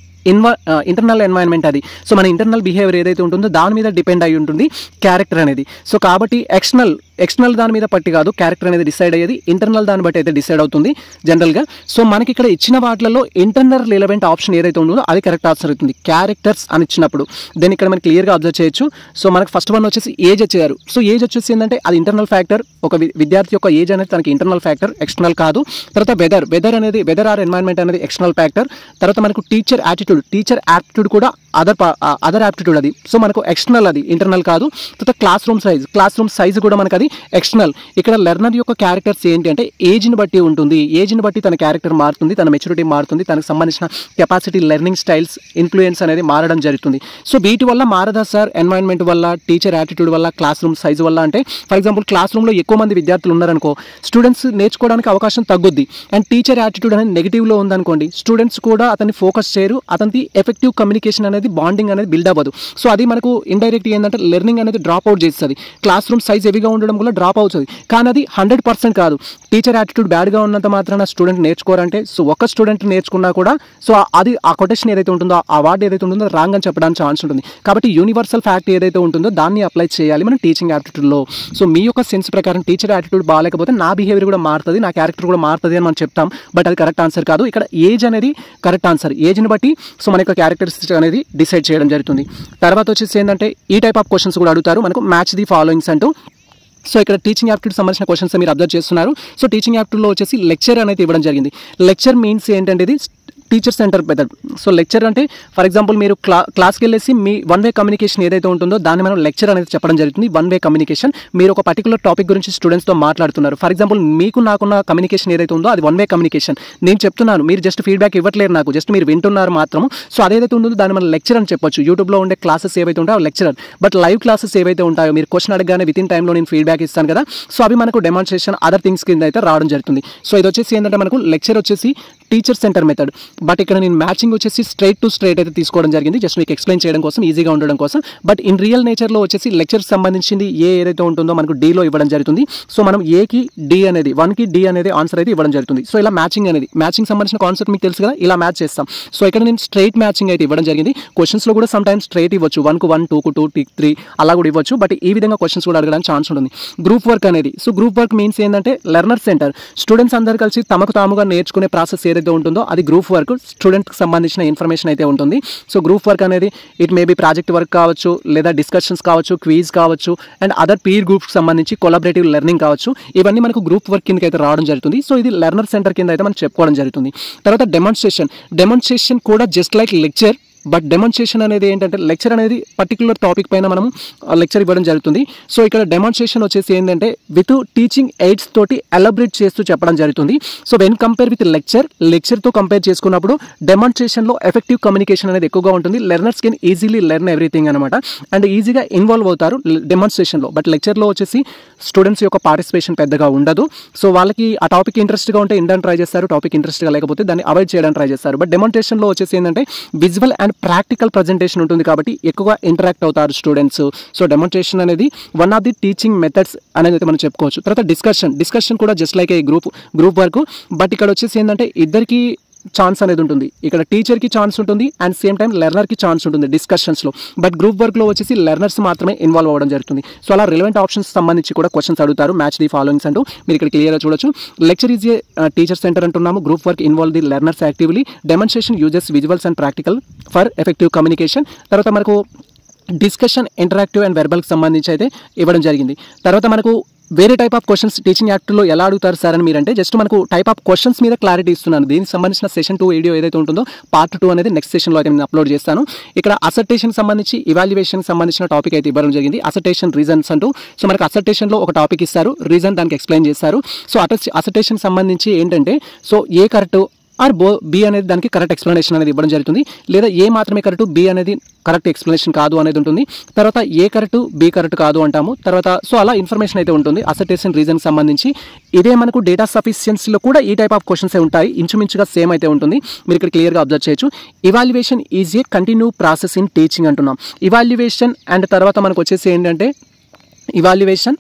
ఇంటర్నల్ ఎన్వైరన్మెంట్. అది సో మన ఇంటర్నల్ బిహేవియర్ ఏదైతే ఉంటుందో దాని మీద డిపెండ్ అయి ఉంటుంది క్యారెక్టర్ అనేది. సో కాబట్టి ఎక్స్టర్నల్ దాని మీద పట్టి కాదు క్యారెక్టర్ అనేది డిసైడ్ అయ్యేది, ఇంటర్నల్ దాన్ని బట్టి అయితే డిసైడ్ అవుతుంది జనరల్గా. సో మనకి ఇక్కడ ఇచ్చిన వాటిలలో ఇంటర్నల్ రిలవెంట్ ఆప్షన్ ఏదైతే ఉంటుందో అది కరెక్ట్ ఆన్సర్ అవుతుంది క్యారెక్టర్స్ అని ఇచ్చినప్పుడు. దెన్ ఇక్కడ మనకి క్లియర్గా అబ్జర్వ్ చేయొచ్చు. సో మనకు ఫస్ట్ వన్ వచ్చేసి ఏజ్ వచ్చారు. సో ఏజ్ వచ్చేసి ఏంటంటే అది ఇంటర్నల్ ఫ్యాక్టర్. ఒక విద్యార్థి యొక్క ఏజ్ అనేది తనకి ఇంటర్నల్ ఫ్యాక్టర్, ఎక్స్టర్నల్ కాదు. తర్వాత వెదర్ ఆర్ ఎన్వైరన్మెంట్ అనేది ఎక్స్టర్నల్ ఫ్యాక్టర్. తర్వాత మనకు టీచర్ యాటిట్యూడ్ కూడా అదర్ యాప్టిట్యూడ్ అది. సో మనకు ఎక్స్టర్నల్, అది ఇంటర్నల్ కాదు. తర్వాత క్లాస్ రూమ్ సైజ్ కూడా మనకు అది ఎక్స్టర్నల్. ఇక్కడ లెర్నర్ యొక్క క్యారెక్టర్స్ ఏంటి అంటే ఏజ్ని బట్టి ఉంటుంది. ఏజ్ని బట్టి తన క్యారెక్టర్ మారుతుంది, తన మెచ్యూరిటీ మారుతుంది, తనకు సంబంధించిన కెపాసిటీ, లెర్నింగ్ స్టైల్స్, ఇన్ఫ్లుయెన్స్ అనేది మారడం జరుగుతుంది. సో వీటి వల్ల మారదా సార్? ఎన్వైరన్మెంట్ వల్ల, టీచర్ యాటిట్యూడ్ వల్ల, క్లాస్ రూమ్ సైజ్ వల్ల అంటే ఫర్ ఎగ్జాంపుల్ క్లాస్ రూమ్లో ఎక్కువ మంది విద్యార్థులు ఉన్నారనుకో స్టూడెంట్స్ నేర్చుకోవడానికి అవకాశం తగ్గుద్ది. అండ్ టీచర్ యాటిట్యూడ్ అనేది నెగిటివ్లో ఉందనుకోండి స్టూడెంట్స్ కూడా అతన్ని ఫోకస్ చేయరు, అతనికి ఎఫెక్టివ్ కమ్యూనికేషన్ అనేది, బాండింగ్ అనేది బిల్డ్ అవ్వదు. సో అది మనకు ఇండైరెక్ట్ ఏంటంటే లెర్నింగ్ అనేది డ్రాప్ అవుట్ చేస్తుంది. క్లాస్ రూమ్ సైజ్ హెవీగా ఉండడం కూడా డ్రాప్ అవుతుంది. కానీ అది 100% కాదు. టీచర్ యాటిట్యూడ్ బ్యాడ్గా ఉన్నంత మాత్రాన స్టూడెంట్ నేర్చుకోరంటే సో ఒక స్టూడెంట్ నేర్చుకున్నా కూడా సో అది ఆ కొటేషన్ ఏదైతే ఉంటుందో ఆ వర్డ్ ఏదైతే ఉంటుందో రాంగ్ అని చెప్పడానికి ఛాన్స్ ఉంటుంది. కాబట్టి యూనివర్సల్ ఫ్యాక్ట్ ఏదైతే ఉంటుందో దాన్ని అప్లై చేయాలి మనం టీచింగ్ యాటిట్యూడ్లో. సో మీ యొక్క సెన్స్ ప్రకారం టీచర్ యాటిట్యూడ్ బాగాలేకపోతే నా బిహేవియర్ కూడా మారుతుంది, నా క్యారెక్టర్ కూడా మారుతుంది అని మనం చెప్తాం. బట్ అది కరెక్ట్ ఆన్సర్ కాదు. ఇక్కడ ఏజ్ అనేది కరెక్ట్ ఆన్సర్. ఏజ్ని బట్టి సో మన యొక్క క్యారెక్టరిస్టిక్స్ అనేది డిసైడ్ చేయడం జరుగుతుంది. తర్వాత వచ్చేసి ఏంటంటే ఈ టైప్ ఆఫ్ క్వశ్చన్స్ కూడా అడుగుతారు మనకు, మ్యాచ్ ది ఫాలోయింగ్స్ అంటూ. సో ఇక్కడ టీచింగ్ యాప్టిట్యూడ్ సంబంధించిన క్వశ్చన్స్ మీరు అబ్జర్వ్ చేస్తున్నారు. సో టీచింగ్ యాప్టిట్యూడ్లో వచ్చేసి లెక్చర్ అనేది ఇవ్వడం జరిగింది. లెక్చర్ మీన్స్ ఏంటంటే ఇది teacher centre method. So lecture అంటే ఫర్ ఎగ్జాంపుల్ మీరు క్లాస్కి వెళ్ళేసి మీ వన్ వే కమ్యూనికేషన్ ఏదైతే ఉంటుందో దాన్ని మనం లెక్చర్ అనేది చెప్పడం జరుగుతుంది. One way communication. మీరు ఒక పర్టికులర్ టాపిక్ గురించి స్టూడెంట్స్తో మాట్లాడుతున్నారు. ఫర్ ఎగ్జాంపుల్ మీకు నాకున్న కమ్యూనికేషన్ ఏదైతే ఉందో అది వన్ వే కమ్యూనికేషన్. నేను చెప్తున్నాను, మీరు జస్ట్ ఫీడ్బ్యాక్ ఇవ్వట్లేరు నాకు, జస్ట్ మీరు వింటున్నారు మాత్రము. సో అదేదైతే ఉంటుందో దాన్ని మనం లెక్చర్ అని చెప్పొచ్చు. యూట్యూబ్లో ఉండే క్లాసెస్ ఏవైతే ఉంటాయో లెక్చరర్. బట్ లైవ్ క్లాసెస్ ఏవైతే ఉంటాయో మీరు క్వశ్చన్ అడగగానే విత్ ఇన్ టైంలో నేను ఫీడ్బ్యాక్ ఇస్తాను కదా, సో అవి మనకు డెమాన్స్ట్రేషన్ అదర్ థింగ్స్ కింద అయితే రావడం జరుగుతుంది. సో ఇది వచ్చేసి ఏంటంటే మనకు లెక్చర్ వచ్చేసి టీచర్ సెంటర్ మెథడ్. బట్ ఇక్కడ నేను మ్యాచింగ్ వచ్చేసి స్ట్రైట్ టు స్ట్రైట్ అయితే తీసుకోవడం జరిగింది, జస్ట్ మీకు ఎక్స్ప్లెయిన్ చేయడం కోసం, ఈజీగా ఉండడం కోసం. బట్ ఇన్ రియల్ నేచర్లో వచ్చేసి లెక్చర్కి సంబంధించింది ఏ ఏదైతే ఉంటుందో మనకు డీలో ఇవ్వడం జరుగుతుంది. సో మనం ఏకి డి అనేది 1కి డి అనేది ఆన్సర్ అయితే ఇవ్వడం జరుగుతుంది. సో ఇలా మ్యాచింగ్ అనేది, మ్యాచింగ్ సంబంధించిన కాన్సెప్ట్ మీకు తెలుసు కదా, ఇలా మ్యాచ్ చేస్తాం. సో ఇక్కడ నేను స్ట్రైట్ మ్యాచింగ్ అయితే ఇవ్వడం జరిగింది. క్వశ్చన్స్లో కూడా సమ్ టైమ్స్ స్ట్రైట్ ఇవ్వచ్చు, 1కు 1, 2కు 2, 3 అలా కూడా ఇవ్వచ్చు. బట్ ఈ విధంగా క్వశ్చన్స్ కూడా అడగడానికి ఛాన్స్ ఉంటుంది. గ్రూప్ వర్క్ అనేది, సో గ్రూప్ వర్క్ మీన్స్ ఏంటంటే లెర్నర్ సెంటర్. స్టూడెంట్స్ అందరూ కలిసి తమకు తాముగా నేర్చుకునే ప్రాసెస్ ఏదైతే ఉంటుందో అది గ్రూప్ వర్క్. స్టూడెంట్కి సంబంధించిన ఇన్ఫర్మేషన్ అయితే ఉంటుంది. సో గ్రూప్ వర్క్ అనేది ఇట్ మేబీ ప్రాజెక్ట్ వర్క్ కావచ్చు, లేదా డిస్కషన్స్ కావచ్చు, క్విజ్ కావచ్చు, అండ్ అదర్ పీర్ గ్రూప్కి సంబంధించి కొలాబరేటివ్ లెర్నింగ్ కావచ్చు. ఇవన్నీ మనకు గ్రూప్ వర్క్ కింద అయితే రావడం జరుగుతుంది. సో ఇది లెర్నర్ సెంటర్ కింద అయితే మనం చెప్పుకోవడం జరుగుతుంది. తర్వాత డెమాన్స్ట్రేషన్ కూడా just like lecture. But demonstration అనేది ఏంటంటే లెక్చర్ అనేది పర్టికులర్ టాపిక్ పైన మనం లెక్చర్ ఇవ్వడం జరుగుతుంది. సో ఇక్కడ డెమాన్స్ట్రేషన్ వచ్చేసి ఏంటంటే విత్ టీచింగ్ ఎయిడ్స్ తోటి ఎలబరేట్ చేస్తూ చెప్పడం జరుగుతుంది. సో వెన్ కంపేర్ విత్ లెక్చర్తో కంపేర్ చేసుకున్నప్పుడు డెమాన్స్ట్రేషన్లో ఎఫెక్టివ్ కమ్యూనికేషన్ అనేది ఎక్కువగా ఉంటుంది. Learners can easily learn everything అనమాట, అండ్ ఈజీగా ఇన్వాల్వ్ అవుతారు డెమాన్స్ట్రేషన్లో. బట్ లెక్చర్లో వచ్చేసి స్టూడెంట్స్ యొక్క పార్టిసిపేషన్ పెద్దగా ఉండదు. సో వాళ్ళకి ఆ టాపిక్ ఇంట్రెస్ట్గా ఉంటే ఇండని ట్రై చేస్తారు, టాపిక్ ఇంట్రెస్ట్గా లేకపోతే దాన్ని అవాయిడ్ చేయడానికి ట్రై చేస్తారు. బట్ డెమాన్స్ట్రేషన్లో వచ్చేసి ఏంటంటే విజువల్ అండ్ ప్రాక్టికల్ ప్రజెంటేషన్ ఉంటుంది కాబట్టి ఎక్కువగా ఇంటరాక్ట్ అవుతారు స్టూడెంట్స్. సో డెమాన్స్ట్రేషన్ అనేది one of the teaching methods అనేది అయితే మనం చెప్పుకోవచ్చు. తర్వాత డిస్కషన్ కూడా just like A group work. But ఇక్కడ వచ్చేసి ఏంటంటే ఇద్దరికి ఛాన్స్ అనేది ఉంటుంది. ఇక్కడ టీచర్కి ఛాన్స్ ఉంటుంది అండ్ సేమ్ టైం లెర్నర్కి ఛాన్స్ ఉంటుంది డిస్కషన్స్లో. బట్ గ్రూప్ వర్క్లో వచ్చేసి లెర్నర్స్ మాత్రమే ఇన్వాల్వ్ అవ్వడం జరుగుతుంది. సో అలా రిలవెంట్ ఆప్షన్స్ సంబంధించి కూడా క్వశ్చన్స్ అడుగుతారు. మ్యాచ్ ది ఫాలోయింగ్స్ అంటూ మీరు ఇక్కడ క్లియర్గా చూడొచ్చు. Lecture is a teacher centre అంటున్నాము. Group work involve the learners actively. Demonstration uses visuals and practical for effective communication. తర్వాత మనకు డిస్కషన్ ఇంటరాక్టివ్ అండ్ వెర్బల్కి సంబంధించి అయితే ఇవ్వడం జరిగింది. తర్వాత మనకు వేరే టైప్ ఆఫ్ క్వశ్చన్స్ టీచింగ్ యాక్ట్లో ఎలా అడుగుతారు సార్ అని మీరంటే జస్ట్ మనకు టైప్ ఆఫ్ క్వశ్చన్స్ మీద క్లారిటీ ఇస్తున్నాను. దీనికి సంబంధించిన సెషన్ 2 వీడియో ఏదైతే ఉంటుందో పార్ట్ 2 అనేది నెక్స్ట్ సెషన్లో అయితే నేను అప్లోడ్ చేస్తాను. ఇక్కడ అసర్టేషన్ సంబంధించి ఇవాల్యుయేషన్ సంబంధించిన టాపిక్ అయితే ఇవ్వడం జరిగింది. అసర్టేషన్ రీజన్స్ అంటూ. సో మనకు అసర్టేషన్లో ఒక టాపిక్ ఇస్తారు, రీజన్ దానికి ఎక్స్ప్లెయిన్ చేస్తారు. సో అసర్టేషన్ సంబంధించి ఏంటంటే so A correct or B అనేది దానికి కరెక్ట్ ఎక్స్ప్లెనేషన్ అనేది ఇవ్వడం జరుగుతుంది. లేదా ఏ మాత్రమే కరెక్ట్, బి అనేది కరెక్ట్ ఎక్స్ప్లెనేషన్ కాదు అనేది ఉంటుంది. తర్వాత ఏ కరెక్ట్, బి కరెక్ట్ కాదు అంటాము. తర్వాత సో అలా ఇన్ఫర్మేషన్ అయితే ఉంటుంది అసర్టేషన్ రీజన్ సంబంధించి. ఇదే మనకు డేటా సఫిషియన్సీలో కూడా ఈ టైప్ ఆఫ్ క్వశ్చన్స్ ఉంటాయి, ఇంచుమించుగా సేమ్ అయితే ఉంటుంది. మీరు ఇక్కడ క్లియర్గా అబ్జర్వ్ చేయొచ్చు. Evaluation is a continue process in teaching అంటున్నాం. ఇవాల్యుయేషన్ అండ్ తర్వాత మనకు వచ్చేసి ఏంటంటే ఇవాల్యుయేషన్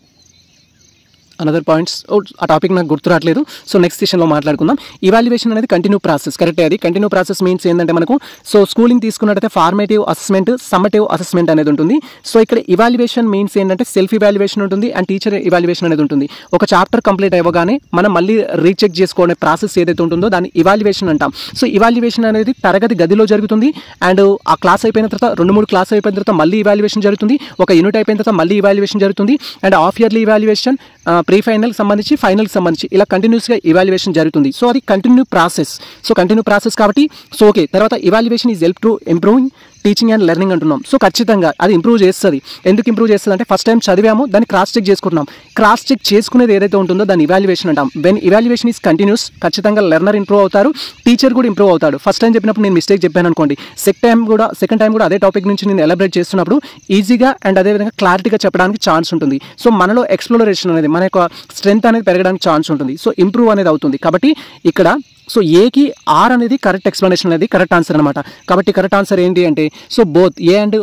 అనదర్ పాయింట్స్ ఆ టాపిక్ నాకు గుర్తు రావట్లేదు. సో నెక్స్ట్ సెషన్లో మాట్లాడుకుందాం. ఇవాల్యుయేషన్ అనేది కంటిన్యూ ప్రాసెస్, కరెక్టే. అది కంటిన్యూ ప్రాసెస్ మీన్స్ ఏంటంటే మనకు సో స్కూలింగ్ తీసుకున్నట్టయితే ఫార్మేటివ్ అసెస్మెంట్, సమ్మటివ్ అసెస్మెంట్ అనేది ఉంటుంది. సో ఇక్కడ ఇవాల్యుయేషన్ మీన్స్ ఏంటంటే సెల్ఫ్ ఇవాల్యుయేషన్ ఉంటుంది అండ్ టీచర్ ఇవాల్యుయేషన్ అనేది ఉంటుంది. ఒక చాప్టర్ కంప్లీట్ అవ్వగానే మనం మళ్ళీ రీచెక్ చేసుకునే ప్రాసెస్ ఏదైతే ఉంటుందో దాన్ని ఇవాల్యుయేషన్ అంటాం. సో ఇవాల్యుయేషన్ అనేది తరగతి గదిలో జరుగుతుంది అండ్ ఆ క్లాస్ అయిపోయిన తర్వాత 2-3 క్లాస్ అయిపోయిన తర్వాత మళ్ళీ ఇవాల్యుయేషన్ జరుగుతుంది. ఒక యూనిట్ అయిపోయిన తర్వాత మళ్ళీ ఇవాల్యుయేషన్ జరుగుతుంది and half yearly evaluation, pre ఫైనల్కి సంబంధించి, ఫైనల్కి సంబంధించి ఇలా కంటిన్యూస్గా ఇవాల్యుయేషన్ జరుగుతుంది. సో అది continue process. So continue process కాబట్టి సో ఓకే. తర్వాత evaluation is help to improving teaching and learning అంటున్నాం. సో ఖచ్చితంగా అది ఇంప్రూవ్ చేస్తుంది. ఎందుకు ఇంప్రూవ్ చేస్తుంది అంటే ఫస్ట్ టైం చదివాము, దాన్ని క్రాస్ చెక్ చేసుకుంటున్నాం. క్రాస్ చెక్ చేసుకునేది ఏదైతే ఉంటుందో దాన్ని ఇవాల్యుయేషన్ అంటాం. వెన్ ఇవాల్యుయేషన్ ఈజ్ కంటిన్యూస్ ఖచ్చితంగా లెర్నర్ ఇంప్రూవ్ అవుతారు, టీచర్ కూడా ఇంప్రూవ్ అవుతాడు. ఫస్ట్ టైం చెప్పినప్పుడు నేను మిస్టేక్ చెప్పాను అనుకోండి, సెకండ్ టైం కూడా అదే టాపిక్ నుంచి నేను ఎలాబరేట్ చేస్తున్నప్పుడు ఈజీగా అండ్ అదేవిధంగా క్లారిటీగా చెప్పడానికి ఛాన్స్ ఉంటుంది. సో మనలో ఎక్స్ప్లోరేషన్ అనేది, మన యొక్క స్ట్రెంత్ అనేది పెరగడానికి ఛాన్స్ ఉంటుంది. సో ఇంప్రూవ్ అనేది అవుతుంది. కాబట్టి ఇక్కడ సో ఏకి ఆర్ అనేది కరెక్ట్ ఎక్స్ప్లెనేషన్ అనేది కరెక్ట్ ఆన్సర్ అనమాట. కాబట్టి కరెక్ట్ ఆన్సర్ ఏంటి అంటే so both A and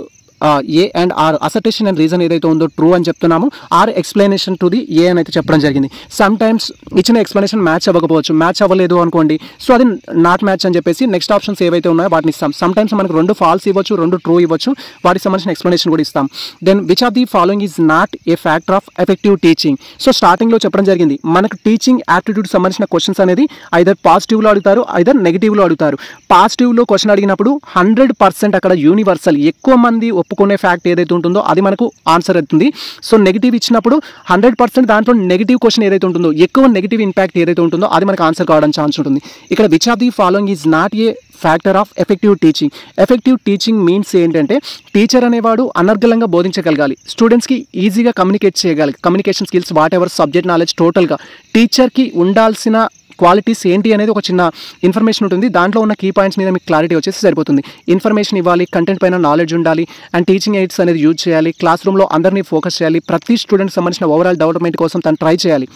A and R assertion and reason ఏదైతే ఉందో ట్రూ అని చెప్తున్నాము, R explanation to the A అని అయితే చెప్పడం జరిగింది. సమ్ టైమ్స్ ఇచ్చిన ఎక్స్ప్లెనేషన్ మ్యాచ్ అవ్వకపోవచ్చు, మ్యాచ్ అవ్వలేదు అనుకోండి, సో అది నాట్ మ్యాచ్ అని చెప్పేసి నెక్స్ట్ ఆప్షన్స్ ఏవైతే ఉన్నాయో వాటిని ఇస్తాం. సమ్ టైమ్స్ మనకు 2 ఫాల్స్ ఇవ్వచ్చు, 2 ట్రూ ఇవ్వచ్చు, వాటికి సంబంధించిన ఎక్స్ప్లెనేషన్ కూడా ఇస్తాం. Then which of the following is not a factor of effective teaching. So స్టార్టింగ్లో చెప్పడం జరిగింది మనకు టీచింగ్ యాప్టిట్యూడ్ సంబంధించిన క్వశ్చన్స్ అనేది ఐదర్ పాజిటివ్లో అడుగుతారు, ఐదర్ నెగిటివ్లో అడుగుతారు. పాజిటివ్లో క్వశ్చన్ అడిగినప్పుడు 100% అక్కడ యూనివర్సల్ ఎక్కువ మంది ఒప్పుకునే ఫ్యాక్ట్ ఏదైతే ఉంటుందో అది మనకు ఆన్సర్ అవుతుంది. సో నెగిటివ్ ఇచ్చినప్పుడు 100% దాంట్లో నెగిటివ్ క్వశ్చన్ ఏదైతే ఉంటుందో, ఎక్కువ నెగిటివ్ ఇంపాక్ట్ ఏదైతే ఉంటుందో అది మనకు ఆన్సర్ కావడానికి ఛాన్స్ ఉంటుంది. ఇక్కడ which of the following is not a factor of effective teaching. Effective teaching means ఏంటంటే టీచర్ అనేవాడు అనర్గళంగా బోధించగలగాలి, స్టూడెంట్స్కి ఈజీగా కమ్యూనికేట్ చేయగలగాలి, communication skills what ever subject knowledge టోటల్గా టీచర్కి ఉండాల్సిన క్వాలిటీస్ ఏంటి అనేది ఒక చిన్న ఇన్ఫర్మేషన్ ఉంటుంది. దాంట్లో ఉన్న కీ పాయింట్స్ మీద మీకు క్లారిటీ వచ్చేసి సరిపోతుంది. ఇన్ఫర్మేషన్ ఇవ్వాలి, కంటెంట్ పైన నాలెడ్జ్ ఉండాలి, అండ్ టీచింగ్ ఎయిడ్స్ అనేది యూజ్ చేయాలి, క్లాస్ రూమ్లో అందరినీ ఫోకస్ చేయాలి, ప్రతి స్టూడెంట్కి సంబంధించిన ఓవరాల్ డెవలప్మెంట్ కోసం తను ట్రై చేయాలి.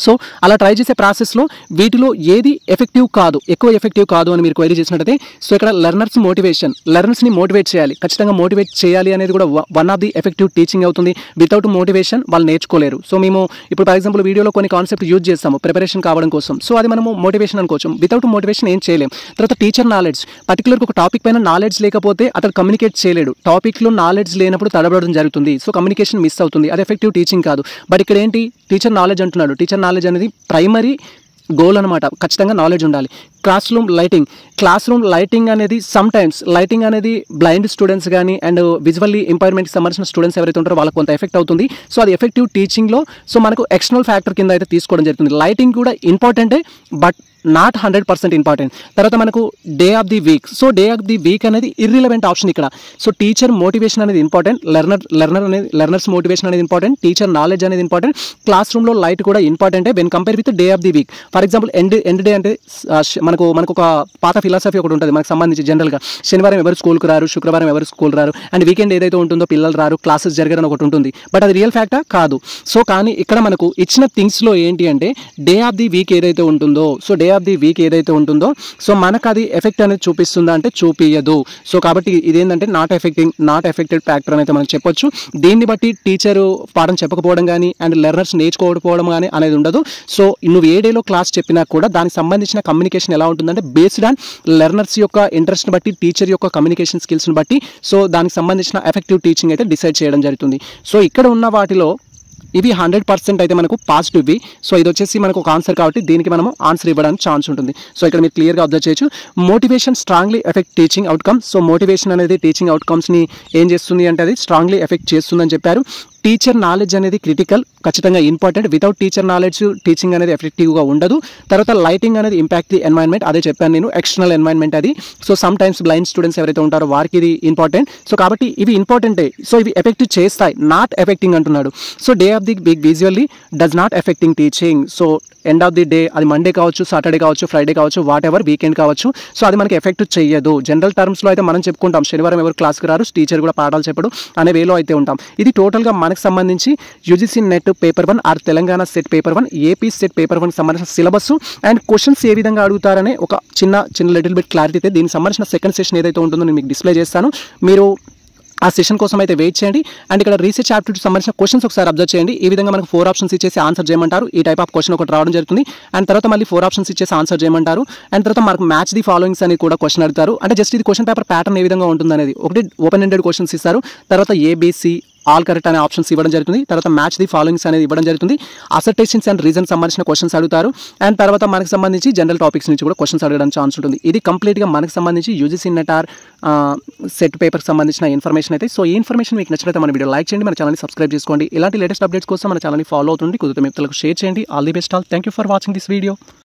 సో అలా ట్రై చేసే ప్రాసెస్లో వీటిలో ఏది ఎఫెక్టివ్ కాదు, ఎక్కువ ఎఫెక్టివ్ కాదు అని మీరు క్వైరీ చేసినట్టయితే, సో ఇక్కడ లెర్నర్స్ మోటివేషన్, లెర్నర్స్ని మోటివేట్ చేయాలి, ఖచ్చితంగా మోటివేట్ చేయాలి అనేది కూడా one of the effective teaching అవుతుంది. వితౌట్ మోటివేషన్ వాళ్ళు నేర్చుకోలేరు. సో మేము ఇప్పుడు ఫర్ ఎగ్జాంపుల్ వీడియోలో కొన్ని కాన్సెప్ట్ యూజ్ చేస్తాము ప్రిపరేషన్ కావడం కోసం, సో అది మనము మోటివేషన్ అనుకోవచ్చు. వితౌట్ మోటివేషన్ ఏం చేయలేం. తర్వాత టీచర్ నాలెడ్జ్, పర్టికులర్గా ఒక టాపిక్ పైన నాలెడ్జ్ లేకపోతే అతను కమ్యూనికేట్ చేయలేడు, టాపిక్లో నాలెడ్జ్ లేనప్పుడు తడబడడం జరుగుతుంది, సో కమ్యూనికేషన్ మిస్ అవుతుంది, అది ఎఫెక్టివ్ టీచింగ్ కాదు. బట్ ఇక్కడ ఏంటి టీచర్ నాలెడ్జ్ అంటున్నాడు, టీచర్ నాలెడ్జ్ అనేది ప్రైమరీ గోల్ అనమాట, ఖచ్చితంగా నాలెడ్జ్ ఉండాలి. క్లాస్ రూమ్ లైటింగ్ అనేది సమ్ టైమ్స్ లైటింగ్ అనేది బ్లైండ్ స్టూడెంట్స్ కానీ అండ్ విజువల్లీ ఇంపైర్మెంట్కి సంబంధించిన స్టూడెంట్స్ ఎవరైతే ఉంటారో వాళ్ళకి కొంత ఎఫెక్ట్ అవుతుంది. సో అది ఎఫెక్టివ్ టీచింగ్లో సో మనకు ఎక్స్టర్నల్ ఫ్యాక్టర్ కింద అయితే తీసుకోవడం జరుగుతుంది. లైటింగ్ కూడా ఇంపార్టెంటే బట్ నాట్ 100% ఇంపార్టెంట్. తర్వాత మనకు day of the week, so day of the week అనేది ఇర్రిలవెంట్ ఆప్షన్ ఇక్కడ. సో టీచర్ మోటివేషన్ అనేది ఇంపార్టెంట్, లెర్నర్స్ మోటివేషన్ అనేది ఇంపార్టెంట్, టీచర్ నాలెడ్జ్ అనేది ఇంపార్టెంట్, క్లాస్ రూమ్లో లైట్ కూడా ఇంపార్టెంటే when compare with day of the week. For example end day అంటే మనకు ఒక పాత ఫిలాసఫీ ఒకటి ఉంటుంది మనకు సంబంధించి. జనరల్గా శనివారం ఎవరు స్కూల్కి రారు, శుక్రవారం ఎవరు స్కూల్ రారు, అండ్ వీకెండ్ ఏదైతే ఉంటుందో పిల్లలు రారు, క్లాసెస్ జరగడం ఒకటి ఉంటుంది. బట్ అది రియల్ ఫ్యాక్టా కాదు. సో కానీ ఇక్కడ మనకు ఇచ్చిన థింగ్స్లో ఏంటి అంటే డే ఆఫ్ ది వీక్ ఏదైతే ఉంటుందో, so day of the week ఏదైతే ఉంటుందో సో మనకు అది ఎఫెక్ట్ అనేది చూపిస్తుందా అంటే చూపియదు. సో కాబట్టి ఇదేంటంటే నాట్ ఎఫెక్టెడ్ ఫ్యాక్టర్ అనేది మనం చెప్పొచ్చు. దీన్ని బట్టి టీచరు పాఠం చెప్పకపోవడం కానీ అండ్ లెర్నర్స్ నేర్చుకోకపోవడం కానీ అనేది ఉండదు. సో నువ్వు ఏ డేలో క్లాస్ చెప్పినా కూడా దానికి సంబంధించిన కమ్యూనికేషన్ ఎలా ఉంటుందంటే బేస్డ్ ఆన్ లెర్నర్స్ యొక్క ఇంట్రెస్ట్ని బట్టి, టీచర్ యొక్క కమ్యూనికేషన్ స్కిల్స్ని బట్టి సో దానికి సంబంధించిన ఎఫెక్టివ్ టీచింగ్ అయితే డిసైడ్ చేయడం జరుగుతుంది. సో ఇక్కడ ఉన్న వాటిలో ఇవి 100% అయితే మనకు పాజిటివ్వి. సో ఇది వచ్చేసి మనకు ఒక ఆన్సర్ కాబట్టి దీనికి మనము ఆన్సర్ ఇవ్వడానికి ఛాన్స్ ఉంటుంది. సో ఇక్కడ మీరు క్లియర్గా అబ్జర్వ్ చేయొచ్చు. Motivation strongly effect teaching outcomes. So motivation అనేది టీచింగ్ అవుట్కమ్స్ని ఏం చేస్తుంది అంటే అది స్ట్రాంగ్లీ ఎఫెక్ట్ చేస్తుందని చెప్పారు. టీచర్ నాలెడ్జ్ అనేది క్రిటికల్, ఖచ్చితంగా important. Without teacher knowledge teaching అనేది ఎఫెక్టివ్గా ఉండదు. తర్వాత లైటింగ్ అనేది ఇంపాక్ట్ ది ఎన్వైర్న్మెంట్, అదే చెప్పాను నేను, ఎక్స్టర్నల్ ఎన్వైర్న్మెంట్ అది. So some times blind students ఎవరైతే ఉంటారో వారికి ఇది ఇంపార్టెంట్. సో కాబట్టి ఇవి ఇంపార్టెంటే, సో ఇవి ఎఫెక్టివ్ చేస్తాయి, నాట్ ఎఫెక్టింగ్ అంటున్నాడు. So day of the week visually does not effecting teaching. So end of the day అది మండే కావచ్చు, సాటర్డే కావచ్చు, ఫ్రైడే కావచ్చు, వాట్ ఎవర్, వీకెండ్ కావచ్చు, సో అది మనకి ఎఫెక్ట్ చేయదు. జనరల్ టర్మ్స్లో అయితే మనం చెప్పుకుంటాం శనివారం ఎవరు క్లాస్కి రారు, టీచర్ కూడా పాఠాలు చెప్పడు అనే వేలో అయితే ఉంటాం. ఇది టోటల్గా మనకు సంబంధించి UGC NET paper 1 or Telangana SET paper 1, AP SET paper 1 సంబంధించిన సిలబస్ అండ్ క్వశ్చన్స్ ఏ విధంగా అడుగుతారనే ఒక చిన్న లిటిల్ బిట్ క్లారిటీ అయితే దీనికి సంబంధించిన సెకండ్ సెషన్ ఏదైతే ఉంటుందో నేను మీకు డిస్ప్లే చేస్తాను. మీరు ఆ సెషన్ కోసం అయితే వెయిట్ చేయండి. అండ్ ఇక్కడ రీసెర్చ్ యాప్టిట్యూడ్ సంబంధించిన క్వశ్చన్స్ ఒకసారి అబ్జర్వ్ చేయండి. ఈ విధంగా మనకు 4 ఆప్షన్స్ ఇచ్చేసి ఆన్సర్ చేయమంటారు. ఈ టైప్ ఆఫ్ క్వశ్చన్ ఒకటి రావడం జరుగుతుంది. అండ్ తర్వాత మళ్ళీ 4 ఆప్షన్స్ ఇచ్చేసి ఆన్సర్ చేయమంటారు. అండ్ తర్వాత మనకు మ్యాచ్ ది ఫాలోయింగ్స్ అని కూడా క్వశ్చన్ అడుగుతారు. అంటే జస్ట్ ఇది క్వశ్చన్ పేపర్ ప్యాటర్న్ ఏ విధంగా ఉంటుంది అనేది. ఒకటి ఓపెన్ ఎండెడ్ క్వశ్చన్స్ ఇస్తారు, తర్వాత ఏబిసి ఆల్ కరెక్ట్ అనే ఆప్షన్స్ ఇవ్వడం జరుగుతుంది. తర్వాత మ్యాచ్ ది ఫాలోయింగ్స్ అనేది ఇవ్వడం జరుగుతుంది. అసర్టేషన్స్ అండ్ రీజన్ సంబంధించిన క్వశ్చన్స్ అడుగుతారు. అండ్ తర్వాత మనకు సంబంధించి జనరల్ టాపిక్స్ నుంచి కూడా క్వశ్చన్స్ అడగడానికి ఛాన్స్ ఉంటుంది. ఇది కంప్లీట్గా మనకు సంబంధించి యూజీసీ నెట్ ఆర్ సెట్ పేపర్కి సంబంధించిన ఇన్ఫర్మేషన్ అయితే. సో ఈ ఇన్ఫర్మేషన్ మీకు నచ్చినట్లయితే మన వీడియో లైక్ చేయండి, మన ఛానల్ని సబ్స్క్రైబ్ చేసుకోండి. ఇలాంటి లేటెస్ట్ అప్డేట్స్ కోసం మన ఛానల్ని ఫాలో అవుతుంది, కుదిరితే మిత్రులకు షేర్ చేయండి. All the best all. Thank you for watching this video.